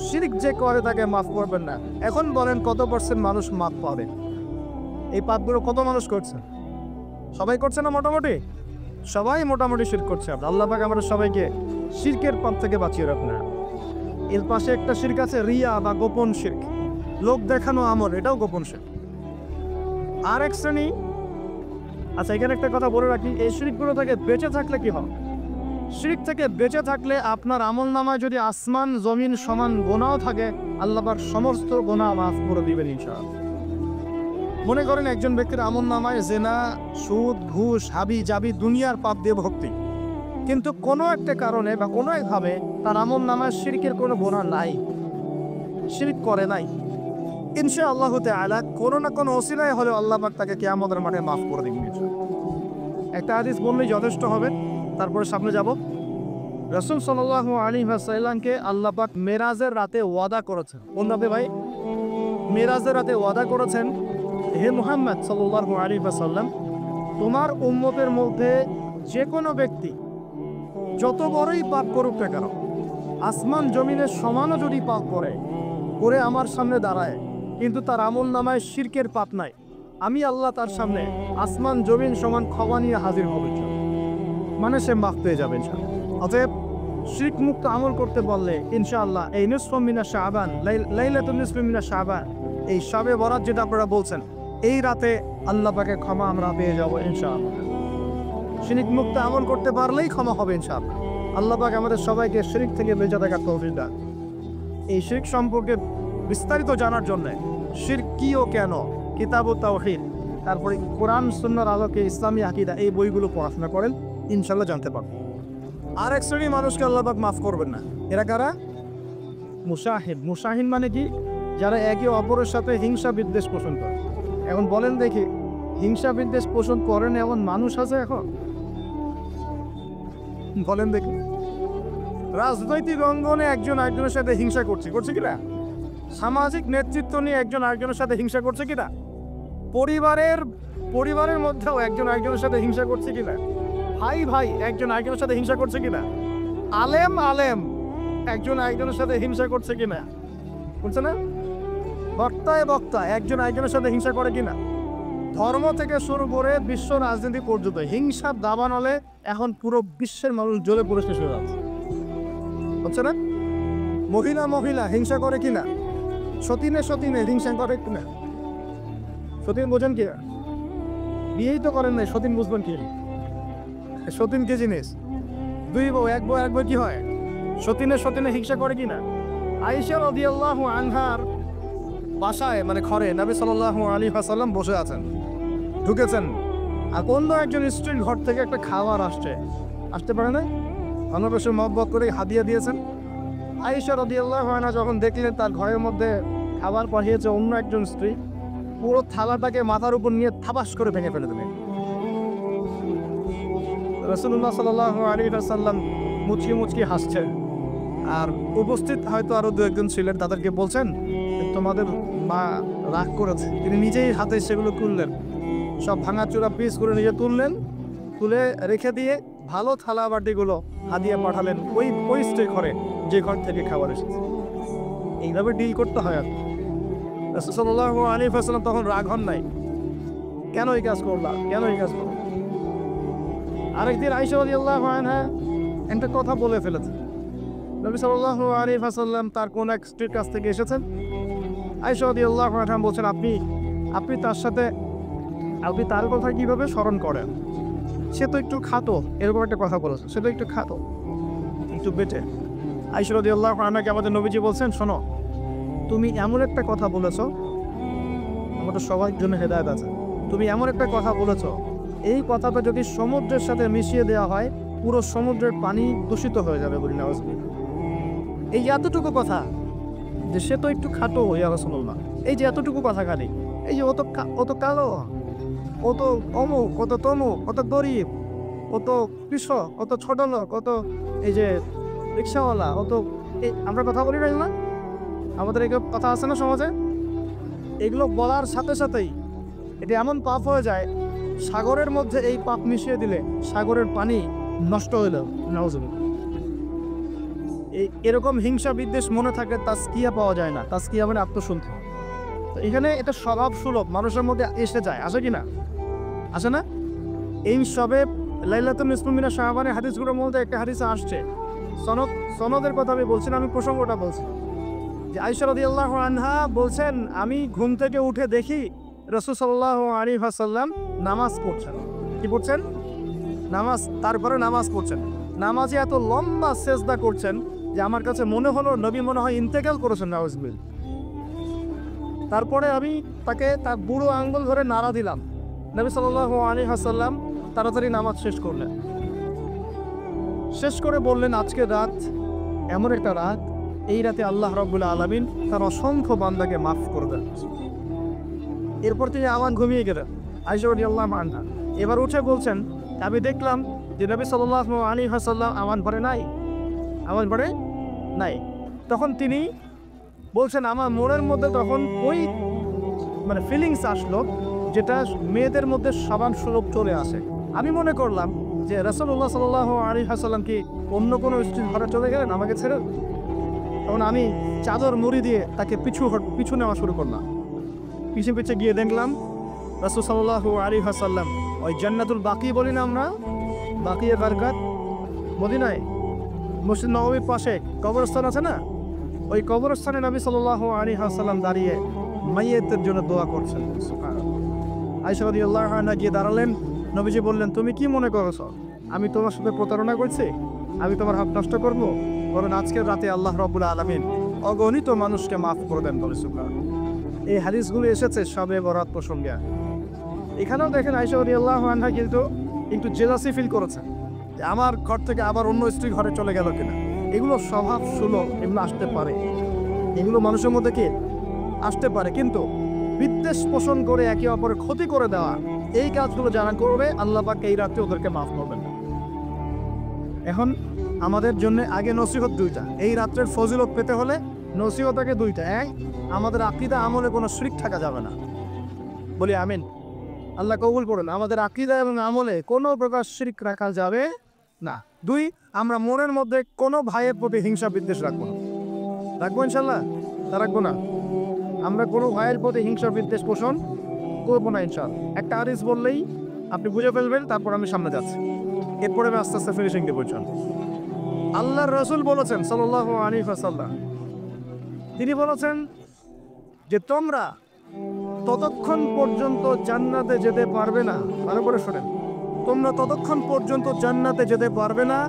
শিরক যে করে তাকে মাফ করবেন না। এখন বলেন কত % মানুষ মাফ পাবে? এই পাপগুলো কত মানুষ করছে? সবাই করছে না? মোটামুটি সবাই মোটামুটি শিরক করছে। আল্লাহ পাক আমরা সবাইকে শিরকের পাপ থেকে বাঁচিয়ে রাখুন। এর পাশে একটা শিরক আছে রিয়া বা গোপন শিরক, লোক দেখানো আমল, এটাও গোপন শিরক। আর এক শ্রেণী, আচ্ছা এখানে একটা কথা বলে রাখি, এই শিরকগুলো থেকে বেঁচে থাকলে কি হয়? শিরক থেকে বেঁচে থাকলে আপনার আমল নামায় যদি আসমান জমিন সমান গোনাও থাকে, আল্লাহ পাক সমস্ত গোনা মাফ করে দিবেন ইনশাআল্লাহ। মনে করেন একজন ব্যক্তির আমল নামায় জেনা, সুদ, ঘুষ, হাবি জাবি দুনিয়ার পাপ দিয়ে ভর্তি, কিন্তু কোনো একটা কারণে বা কোনো একভাবে তার আমল নামায় শিরকের কোনো গোনা নাই, শিরক করে নাই, ইনশাআল্লাহ তাআলা কোনো না কোনো ওসিলায় হলেও আল্লাহ পাক তাকে কিয়ামতের মাঠে মাফ করে দিবেন। একটা হাদিস বললেই যথেষ্ট হবে, তারপরে সামনে যাব। রাসূল সাল্লাল্লাহু আলাইহি ওয়াসাল্লামকে আল্লাহ পাক মেরাজের রাতে ওয়াদা করেছেন। কোন রাতে ভাই? মেরাজের রাতে ওয়াদা করেছেন, হে মুহাম্মদ সাল্লাল্লাহু আলাইহি ওয়াসাল্লাম, তোমার উম্মতের মধ্যে যে কোনো ব্যক্তি যত বড়ই পাপ করুক না কেন, আসমান জমিনের সমানও যদি পাপ করে আমার সামনে দাঁড়ায় কিন্তু তার আমল নামায় শিরকের পাপ নাই, আমি আল্লাহ তার সামনে আসমান জমিন সমান ক্ষমা নিয়ে হাজির হবে, মানে সে মাফ পেয়ে যাবে। অতএব শিরক মুক্ত আমল করতে বললে ইনশাআল্লাহ এই নিসফ মিনা শাবান, লাইলাতুন নিসফ মিনা শাবান, এই শবে বরাত যেটা আপনারা বলছেন, এই রাতে আল্লাহ পাকে ক্ষমা আমরা পেয়ে যাবো ইনশাআল্লাহ। শিরক মুক্ত আমল করতে পারলেই ক্ষমা হবে ইনশাআল্লাহ। আল্লাহ পাক আমাদের সবাইকে শিরক থেকে বেঁচে থাকার তৌফিক দান। এই শিরক সম্পর্কে বিস্তারিত জানার জন্য শিরক কি ও কেন, কিতাব ও তাওহীদ, তারপরে কোরআন সুন্নাহর আলোকে ইসলামী আকীদা, এই বইগুলো পড়াশোনা করেন, ইনশাআল্লাহ জানতে পারবেন। আর এক শ্রেণীর মানুষকে আল্লাহ পাক মাফ করবেন না। এরা কারা? মুশাহিদ। মুশাহিদ মানে কি? যারা একে অপরের সাথে হিংসা বিদ্বেষ পোষণ করে। এখন বলেন দেখি, হিংসা বিদ্বেষ পোষণ করেন এমন মানুষ আছে এখন? বলেন দেখি। রাজনৈতিক অঙ্গনে একজন আরেকজনের সাথে হিংসা করছে কিনা? সামাজিক নেতৃত্ব নিয়ে একজন আরেকজনের সাথে হিংসা করছে কিনা? পরিবারের মধ্যেও একজন আরেকজনের সাথে হিংসা করছে কিনা? ভাই একজন আরেকজনের সাথে হিংসা করছে কিনা? আলেম একজন আরেকজনের সাথে হিংসা করছে কিনা? বুঝছে না? বক্তা একজন আরেকজনের সাথে হিংসা করে কিনা? ধর্ম থেকে শুরু করে বিশ্ব রাজনীতি পর্যন্ত হিংসার দাবানলে এখন পুরো বিশ্বের মানুষ জ্বলে পুরো শেষ হয়ে যাচ্ছে, বুঝছে না? মহিলা হিংসা করে কিনা? সতীনে হিংসা করে কিনা? সতীন বোঝেন কি? বিয়েই তো করেন নাই, সতীন বুঝবেন কি? সতীন কি জিনিস? দুই বউ এক বউ কি হয়? সতীনে হিংসা করে কিনা? আয়েশা রাদিয়াল্লাহু আনহার বাসায় মানে ঘরে নবী সাল্লাল্লাহু আলাইহি ওয়াসাল্লাম বসে আছেন, ঢুকেছেন, আর অন্য একজন স্ত্রীর ঘর থেকে একটা খাবার আসতে পারে না, অনবসর মহব্বত করে হাদিয়া দিয়েছেন। আয়েশা রাদিয়াল্লাহু আনহা যখন দেখলেন তার ঘরের মধ্যে খাবার পাঠিয়েছে অন্য একজন স্ত্রী, পুরো থালাটাকে মাথার উপর নিয়ে থাবাস করে ভেঙে ফেলে দেবেন। রাসূলুল্লাহ সাল্লাল্লাহু আলাইহি ওয়াসাল্লাম মুচকি হাসছেন, আর উপস্থিত হয়তো আরো দু একজন ছিলেন, তাদেরকে বলছেন তোমাদের মা রাগ করেছে। তিনি নিজেই হাতে সেগুলো তুললেন, সব ভাঙাচোরা পিস করে নিজে তুলে রেখে দিয়ে ভালো থালা বাটিগুলো হাদিয়া পাঠালেন ওই স্ত্রী ঘরে, যে ঘর থেকে খাবার এসেছে। এইভাবে ডিল করতে হয়। আর রাসূল সাল্লাল্লাহু আলাইহি ওয়াসাল্লাম তখন রাগ হন নাই, কেন এই কাজ করলাম, কেন এই কাজ করলাম। আরেকদিন আয়েশা রাদিয়াল্লাহু আনহা একটা কথা বলে ফেলেছে। নবী সাল্লাল্লাহু আলাইহি ওয়াসাল্লাম তার কোন এক স্ত্রীর কাছ থেকে এসেছেন। আয়েশা রাদিয়াল্লাহু আনহা বলছেন, আপনি তার সাথে আপনি তার কথা কিভাবে স্মরণ করেন? সে তো একটু খাতো, এরকম একটা কথা বলেছে, সে তো একটু খাতো, একটু বেটে। আয়েশা রাদিয়াল্লাহু আনহাকে আমাদের নবীজি বলছেন, শোনো, তুমি এমন একটা কথা বলেছো, আমাদের সবার জন্য হেদায়েত আছে। তুমি এমন একটা কথা বলেছো, এই কথাটা যদি সমুদ্রের সাথে মিশিয়ে দেওয়া হয়, পুরো সমুদ্রের পানি দূষিত হয়ে যাবে। বলি নাউজুবিল্লাহ। এই এতটুকু কথা, যে সে তো একটু খাটো, ইয়া রাসূলুল্লাহ, এই যে এতটুকু কথা খালি, এই যে অত কালো, কত অমুক, কত তমুক, কত গরিব, কত কৃষক, কত ছোট লোক, কত এই যে রিক্সাওয়ালা, অত এই আমরা কথা বলি না, আমাদের এই কথা আছে না সমাজে। এগুলো বলার সাথে সাথেই এটা এমন পাপ হয়ে যায়, সাগরের মধ্যে এই পাপ মিশিয়ে দিলে সাগরের পানি নষ্ট হয়ে যাবে। নাউজুবিল্লাহ। এরকম হিংসা বিদ্বেষ মনে থাকলে তাজকিয়া পাওয়া যায় না। তাজকিয়া মানে আত্মশুদ্ধি। তো এখানে এটা স্বভাব সুলভ মানুষের মধ্যে এসে যায়, আসে কি না? আসে না? এই সবে লাইলাতুল নিসফু মিনাশ শাবানের হাদিসগুলোর মধ্যে একটা হাদিসে আসছে, সনদের কথা আমি বলছি না, আমি প্রসঙ্গটা বলছি, যে আয়েশা রাদিয়াল্লাহু আনহা বলছেন, আমি ঘুম থেকে উঠে দেখি রাসূল সাল্লাল্লাহু আলাইহি ওয়াসাল্লাম নামাজ পড়ছেন। কি পড়ছেন? নামাজ। তারপরে নামাজ পড়ছেন, নামাজে এত লম্বা সেজদা করছেন যে আমার কাছে মনে হলো নবী মনে হয় ইন্তেকাল করেছেন। নাউজুবিল্লাহ। তারপরে আমি তাকে তার বুড়ো আঙ্গুল ধরে নাড়া দিলাম। নবী সাল্লাল্লাহু আলাইহি ওয়াসাল্লাম তাড়াতাড়ি নামাজ শেষ করলেন। শেষ করে বললেন, আজকে রাত এমন একটা রাত, এই রাতে আল্লাহ রাব্বুল আলামিন তার অসংখ্য বান্দাকে মাফ করবেন। এরপর তিনি আবার ঘুমিয়ে গেলেন। আয়েশা রাদিয়াল্লাহু আনহা এবার উঠে বলছেন, আমি দেখলাম যে নবী সাল্লাল্লাহু আলাইহি ওয়াসাল্লাম আমার ঘরে নাই। তখন তিনি বলছেন, আমার মনের মধ্যে তখন ওই ফিলিংস আসলো যেটা মেয়েদের মধ্যে সাবান সুলভ চলে আসে। আমি মনে করলাম যে রাসূলুল্লাহ সাল্লাল্লাহু আলাইহি ওয়াসাল্লাম কি অন্য কোনো স্ত্রীর ঘরে চলে গেলেন আমাকে ছেড়ে। তখন আমি চাদর মুড়ি দিয়ে তাকে পিছু নেওয়া শুরু করলাম। পিছে গিয়ে দেখলাম রাসূল সাল্লাল্লাহু আলাইহি ওয়াসাল্লাম ওই জান্নাতুল বাকি বলি না আমরা, বাকিয়ে বারকাত, মদিনায় মসজিদ নববীর পাশে কবরস্থান আছে না, ওই কবরস্থানে নবী সাল্লাল্লাহু আলাইহি ওয়াসাল্লাম দাঁড়িয়ে মাইয়েতের জন্য দোয়া করছেন। আয়েশা রাদিয়াল্লাহু আনহা গিয়ে দাঁড়ালেন। নবীজি বললেন, তুমি কি মনে করছো আমি তোমার সাথে প্রতারণা করছি? আমি তোমার হক নষ্ট করবো? বলেন, আজকের রাতে আল্লাহ রাব্বুল আলামিন অগণিত মানুষকে মাফ করে দেন। বলে সুবহানাল্লাহ। এই হাদিসগুলো এসেছে শবে বরাত প্রসঙ্গে। এখানেও দেখেন আয়েশা রাদিয়াল্লাহু আনহা কিন্তু একটু জেলাসি ফিল করেছেন যে আমার ঘর থেকে আবার অন্য স্ত্রী ঘরে চলে গেল কিনা। এগুলো স্বভাব সুলভ, এগুলো আসতে পারে, এগুলো মানুষের মধ্যে কি আসতে পারে, কিন্তু বিদ্বেষ পোষণ করে একে অপরের ক্ষতি করে দেওয়া, এই কাজগুলো যারা করবে আল্লাহ পাক এই রাতে ওদেরকে মাফ করবেন। এখন আমাদের জন্য আগে নসিহত দুইটা। এই রাত্রের ফজিলত পেতে হলে নসিহত আগে দুইটা। এক, আমাদের আকীদা আমলে কোনো শিরক থাকা যাবে না। বলি আমিন। আল্লাহ কবুল করুন। আমাদের আকীদা এবং আমলে কোনো প্রকার শিরক রাখা যাবে না। দুই, আমরা মনের মধ্যে কোনো ভাইয়ের প্রতি হিংসা বিদ্বেষ রাখবো না। রাখবো ইনশাল্লাহ? তা রাখবো না। আমরা কোনো ভাইয়ের প্রতি হিংসা বিদ্বেষ পোষণ করবো না ইনশাল্লাহ। একটা হাদিস বললেই আপনি বুঝে ফেলবেন, তারপর আমি সামনে যাচ্ছি। এরপরে আমি আস্তে আস্তে ফিনিশিং দিয়ে বলছেন। আল্লাহর রাসূল বলেছেন সাল্লাল্লাহু আলাইহি ওয়াসাল্লাম, তিনি বলেছেন যে তোমরা ততক্ষণ পর্যন্ত জান্নাতে যেতে পারবে না, ভালো করে শোনেন, তোমরা ততক্ষণ পর্যন্ত জান্নাতে যেতে পারবে না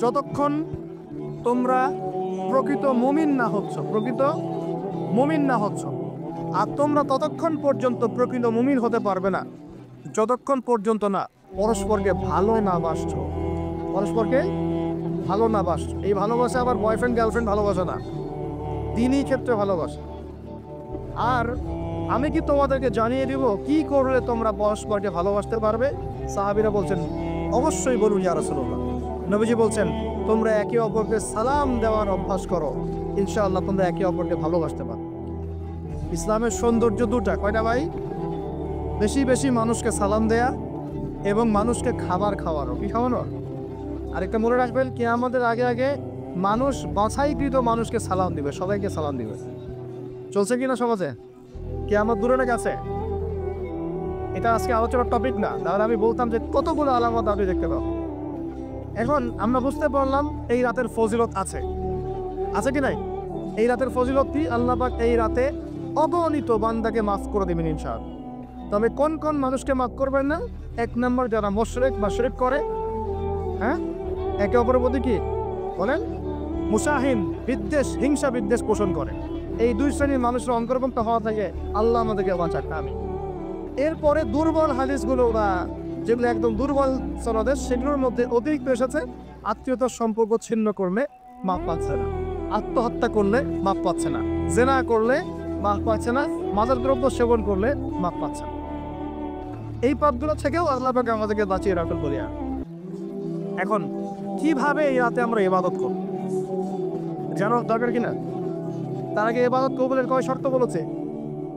যতক্ষণ তোমরা প্রকৃত মুমিন না হচ্ছ। আর তোমরা ততক্ষণ পর্যন্ত প্রকৃত মুমিন হতে পারবে না যতক্ষণ পর্যন্ত না পরস্পরকে ভালো না বাসছো। এই ভালোবাসা আবার বয়ফ্রেন্ড গার্লফ্রেন্ড ভালোবাসা না, দিনই ক্ষেত্রে ভালোবাসা। আর আমি কি তোমাদেরকে জানিয়ে দিব কি করলে তোমরা পরস্পরকে ভালোবাসতে পারবে? সাহাবীরা বলছেন, অবশ্যই বলুন ইয়া রাসূলুল্লাহ। নবীজি বলছেন, তোমরা একে অপরকে সালাম দেওয়ার অভ্যাস করো, ইনশাআল্লাহ তোমরা একে অপরকে ভালোবাসতে পারো। ইসলামের সৌন্দর্য দুটা, কয়টা ভাই? বেশি মানুষকে সালাম দেয়া এবং মানুষকে খাবার খাওয়ানো। কি খাওয়ানো? আরেকটা মনে রাখবেন, কিয়ামতের আগে আগে মানুষ বাছাইকৃত মানুষকে সালাম দিবে, সবাইকে সালাম দিবে। চলছে কিনা সমাজে? কিয়ামত দূরে না গেছে? এটা আজকে আলোচনার টপিক না, তাহলে আমি বলতাম যে কতগুলো আলামত আপনি দেখতে পাবো। এখন আমরা বুঝতে পারলাম এই রাতের ফজিলত আছে, আছে কি নাই? এই রাতের ফজিলত কি? আল্লাহ পাক এই রাতে অগণিত বান্দাকে মাফ করে দেবেন ইনশাআল্লাহ। তবে কোন কোন মানুষকে মাফ করবেন না? এক নম্বর, যারা মুশরিক বা শিরক করে, হ্যাঁ, একে অপরের প্রতি কি বলেন, মুসাহিন, বিদ্বেষ, হিংসা বিদ্বেষ পোষণ করে, এই দুই শ্রেণীর মানুষের অন্তর্ভুক্ত হওয়া থেকে আল্লাহ আমাদেরকে বাঁচাক। আমি এরপরে দুর্বল হাদিসগুলো বা যেগুলো একদম দুর্বল সনদের, সেগুলোর মধ্যে অতিরিক্ত এসেছে আত্মীয়তার সম্পর্ক ছিন্ন করলে মাপ পাচ্ছে না, আত্মহত্যা করলে মাপ পাচ্ছে না, জেনা করলে মাপ পাচ্ছে না, মাদক দ্রব্য সেবন করলে মাপ পাচ্ছে না। এই পাপগুলো থেকেও আল্লাহ পাক আমাদেরকে বাঁচিয়ে রাখেন বলিয়া। এখন কিভাবে এই রাতে আমরা ইবাদত করব জানো দরকার কিনা? তার আগে ইবাদত কবুলের কয় শর্ত বলেছে?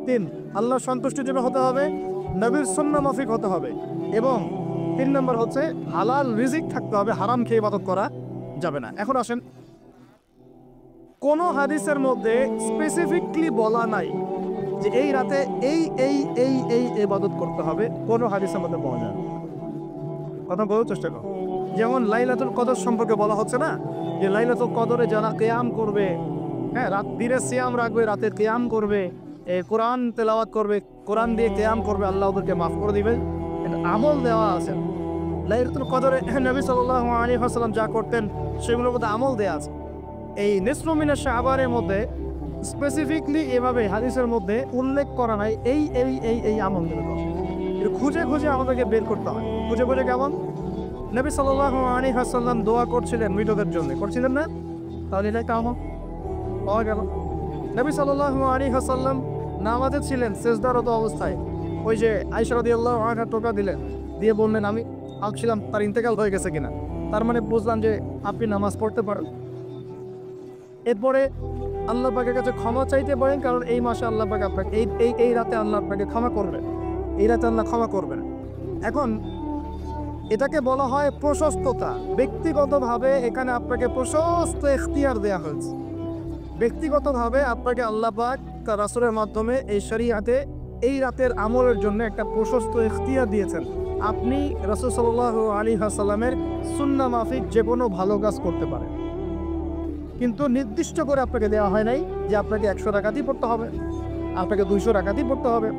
3। আল্লাহর সন্তুষ্টির জন্য হতে হবে, নবীর সুন্নাহ মাফিক হতে হবে, এবং 3 নম্বর হচ্ছে হালাল রিজিক থাকতে হবে, হারাম খেয়ে ইবাদত করা যাবে না। এখন আসেন, কোন হাদিসের মধ্যে স্পেসিফিকলি বলা নাই যে এই রাতে এই এই এই এই ইবাদত করতে হবে, কোন হাদিসের মধ্যে পাওয়া যায় না। কথা বলার চেষ্টা করো। যেমন লাইলাতুল কদর সম্পর্কে বলা হচ্ছে না, যে লাইলাতুল কদরে যারা কিয়াম করবে, হ্যাঁ, রাত দিনে সিয়াম রাখবে, রাতে কিয়াম করবে, কোরআন তেলাওয়াত করবে, কোরআন দিয়ে কিয়াম করবে, আল্লাহ ওদেরকে মাফ করে দিবে, এটা আমল দেওয়া আছে। লাইলাতুল কদরে নবী সাল্লাল্লাহু আলাইহি ওয়াসাল্লাম যা করতেন সেগুলোর মধ্যে আমল দেওয়া আছে। এই নিসফু মিনাশ শাবানের মধ্যে স্পেসিফিকলি এভাবে হাদিসের মধ্যে উল্লেখ করা নাই এই এই এই এই আমলগুলো। এটা খুঁজে খুঁজে আমাদেরকে বের করতে হয়। খুঁজে খুঁজে কেমন? নবী সাল্লাল্লাহু আলাইহি ওয়াসাল্লাম দোয়া করছিলেন মৃতদের জন্য, করছিলেন না? তাহলে এটা একটা আমল পাওয়া গেল। নবী সাল্লাল্লাহু আলাইহি ওয়াসাল্লাম নামাজে ছিলেন, সিজদারত অবস্থায় ওই যে আয়েশা রাদিয়াল্লাহু আনহা টোকা দিলেন, দিয়ে বললেন আমি ভাবছিলাম তার ইন্তেকাল হয়ে গেছে কিনা, তার মানে বুঝলাম যে আপনি নামাজ পড়তে পারেন। এরপরে আল্লাহ পাকের কাছে ক্ষমা চাইতে পারেন, কারণ এই মাসে আল্লাহ পাক আপনাকে এই রাতে আল্লাহ আপনাকে ক্ষমা করবেন, এই রাতে আল্লাহ ক্ষমা করবেন। এখন এটাকে বলা হয় প্রশস্ততা। ব্যক্তিগতভাবে এখানে আপনাকে প্রশস্ত ইখতিয়ার দেওয়া হয়েছে। ব্যক্তিগতভাবে আপনাকে আল্লাহ পাক তার রাসূলের মাধ্যমে এই শরীয়তে এই রাতের আমলের জন্য একটা প্রশস্ত ইখতিয়ার দিয়েছেন। আপনি রাসূল সাল্লাল্লাহু আলাইহি ওয়াসাল্লামের সুন্নাহ মাফিক যে কোনো ভালো কাজ করতে পারেন, কিন্তু নির্দিষ্ট করে আপনাকে দেওয়া হয় নাই যে আপনাকে 100 রাকাতই পড়তে হবে, আপনাকে 200 রাকাতই পড়তে হবে,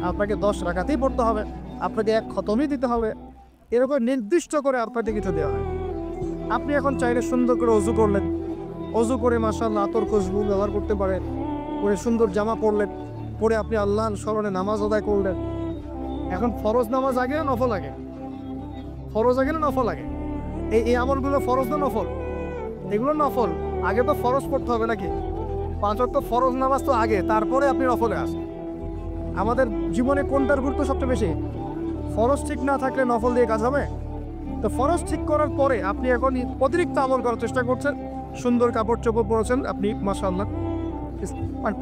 আপনাকে 10 রাকাতই পড়তে হবে, আপনাকে 1 খতমই দিতে হবে, এরকম নির্দিষ্ট করে আপনাকে কিছু দেওয়া হয়। আপনি এখন চাইলে সুন্দর করে অজু করলেন, অজু করে মাশাআল্লাহ আতর খুশবু ব্যবহার করতে পারেন, পরে সুন্দর জামা পরলেন, পরে আপনি আল্লাহর স্মরণে নামাজ আদায় করলেন। এখন ফরজ নামাজ আগে না নফল আগে? ফরজ আগে না নফল আগে? এই আমলগুলো ফরজ না নফল? এগুলো নফল। আগে তো ফরজ পড়তে হবে নাকি? 5 ওয়াক্ত ফরজ নামাজ তো আগে, তারপরে আপনি নফলে আসেন। আমাদের জীবনে কোনটার গুরুত্ব সবচেয়ে বেশি? ফরজ ঠিক না থাকলে নফল দিয়ে কাজ হবে? তো ফরজ ঠিক করার পরে আপনি এখন অতিরিক্ত আমল করার চেষ্টা করছেন, সুন্দর কাপড় চোপড় পরেছেন, আপনি মাশাআল্লাহ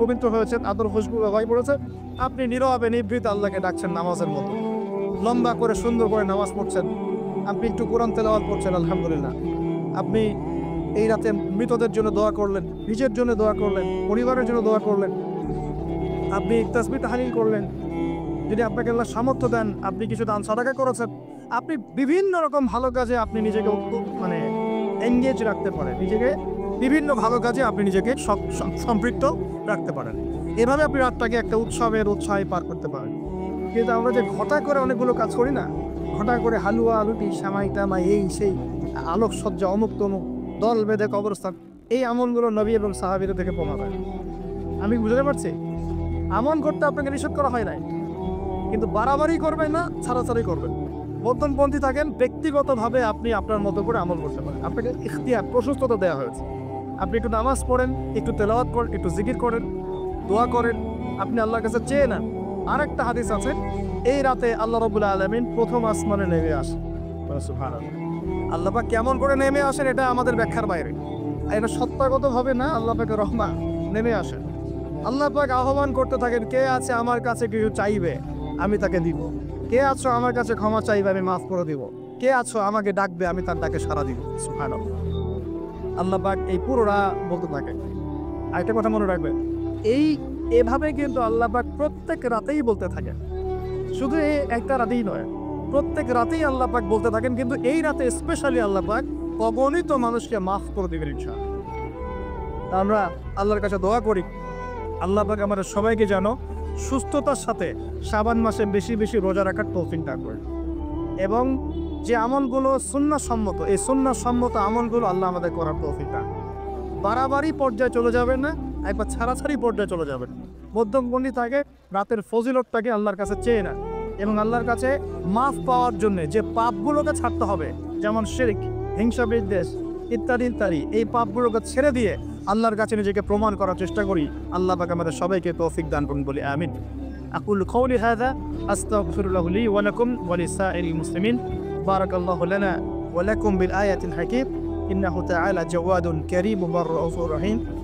পবিত্র হয়েছেন, আদর খুশবু ব্যবহার করেছেন, আপনি নীরবে নিভৃত আল্লাহকে ডাকছেন নামাজের মতো, লম্বা করে সুন্দর করে নামাজ পড়ছেন, আপনি একটু কোরআন তেলাওয়াত করছেন, আলহামদুলিল্লাহ। আপনি এই রাতে মৃতদের জন্য দোয়া করলেন, নিজের জন্য দোয়া করলেন, পরিবারের জন্য দোয়া করলেন, আপনি তাসবিহ তাহলিল করলেন, যদি আপনাকে আল্লাহ সামর্থ্য দেন আপনি কিছু দান সাদাকা করেছেন, আপনি বিভিন্ন রকম ভালো কাজে আপনি নিজেকে মানে এনগেজ রাখতে পারেন, নিজেকে বিভিন্ন ভালো কাজে আপনি নিজেকে সম্পৃক্ত রাখতে পারেন। এভাবে আপনি রাতটাকে একটা উৎসাহে পার করতে পারেন। কিন্তু আমরা যে ঘটা করে অনেকগুলো কাজ করি না, ঘটা করে হালুয়া আলুটি সামাই টামাই এই সেই আলোকসজ্জা অমুক তমুক দল বেঁধে কবরস্থান, এই আমলগুলো নবী এবং সাহাবীদের থেকে প্রমাণ হয়। আমি বুঝতে পারছি আমল করতে আপনাকে নিষেধ করা হয় নাই, কিন্তু বাড়াবাড়ি করবেন না, ছাড়াছাড়ি করবেন, মধ্যমপন্থী থাকেন। ব্যক্তিগতভাবে আপনি আপনার মতো করে আমল করতে পারেন, আপনাকে ইখতিয়ার প্রশস্ততা দেওয়া হয়েছে। আপনি একটু নামাজ পড়েন, একটু তেলাওয়াত করেন, একটু জিকির করেন, দোয়া করেন, আপনি আল্লাহর কাছে চেয়ে নেন। আরেকটা হাদিস আছে, এই রাতে আল্লাহ রাব্বুল আলামিন প্রথম আসমানে নেমে আসেন। সুবহানাল্লাহ। আল্লাহ পাক কেমন করে নেমে আসেন এটা আমাদের ব্যাখ্যার বাইরে, এটা সত্তাগতভাবে না, আল্লাহ পাকের রহমান নেমে আসেন। আল্লাহ পাক আহ্বান করতে থাকেন, কে আছে আমার কাছে কিছু চাইবে, আমি তাকে দিব। কে আছো আমার কাছে ক্ষমা চাইবে, আমি মাফ করে দিব। কে আছো আমাকে ডাকবে, আমি তার ডাকে সাড়া দিব। সুবহানাল্লাহ। আল্লাহ পাক এই পুরোটা বলতে থাকে। আরেকটা কথা মনে রাখবে, এভাবে কিন্তু আল্লাহ পাক প্রত্যেক রাতেই বলতে থাকে। শুধু এই একটা রাতেই নয়, প্রত্যেক রাতেই আল্লাহ পাক বলতে থাকেন, কিন্তু এই রাতে স্পেশালি আল্লাহ পাক অগণিত মানুষকে মাফ করে দিবেন ইনশাআল্লাহ। তা আমরা আল্লাহর কাছে দোয়া করি, আল্লাহ পাক আমাদের সবাইকে যেন সুস্থতার সাথে শাবান মাসে বেশি বেশি রোজা রাখার তৌফিক দান করেন, এবং যে আমলগুলো সুন্নাহসম্মত, এই সুন্নাহসম্মত আমলগুলো আল্লাহ আমাদের করার তৌফিক দান। বাড়াবাড়ি পর্যায়ে চলে যাবেন না, একবার ছাড়াছাড়ি পর্যায়ে চলে যাবেন। মধ্যমপন্থী থাকে, রাতের ফজিলতটাকে আল্লাহর কাছে চেয়ে না, এবং আল্লাহর কাছে মাফ পাওয়ার জন্য যে পাপগুলোকে ছাড়তে হবে, যেমন শিরক, হিংসা, বিদ্বেষ ইত্যাদি ইত্যাদি, এই পাপগুলোকে ছেড়ে দিয়ে আল্লাহর কাছে নিজেকে প্রমাণ করার চেষ্টা করি। আল্লাহ পাক আমাদের সবাইকে তৌফিক দান করুন বলি আমিন। আকুল কওলি হাযা আস্তাগফিরুল্লাহ লি ওয়া লাকুম ওয়া লিসাইরিল মুসলিমিন। বারাকাল্লাহু লানা ওয়া লাকুম বিল আয়াতিল হাকীম। ইন্নাহু তাআলা জাওয়াদুন কারীমুর রাউফুর রহিম।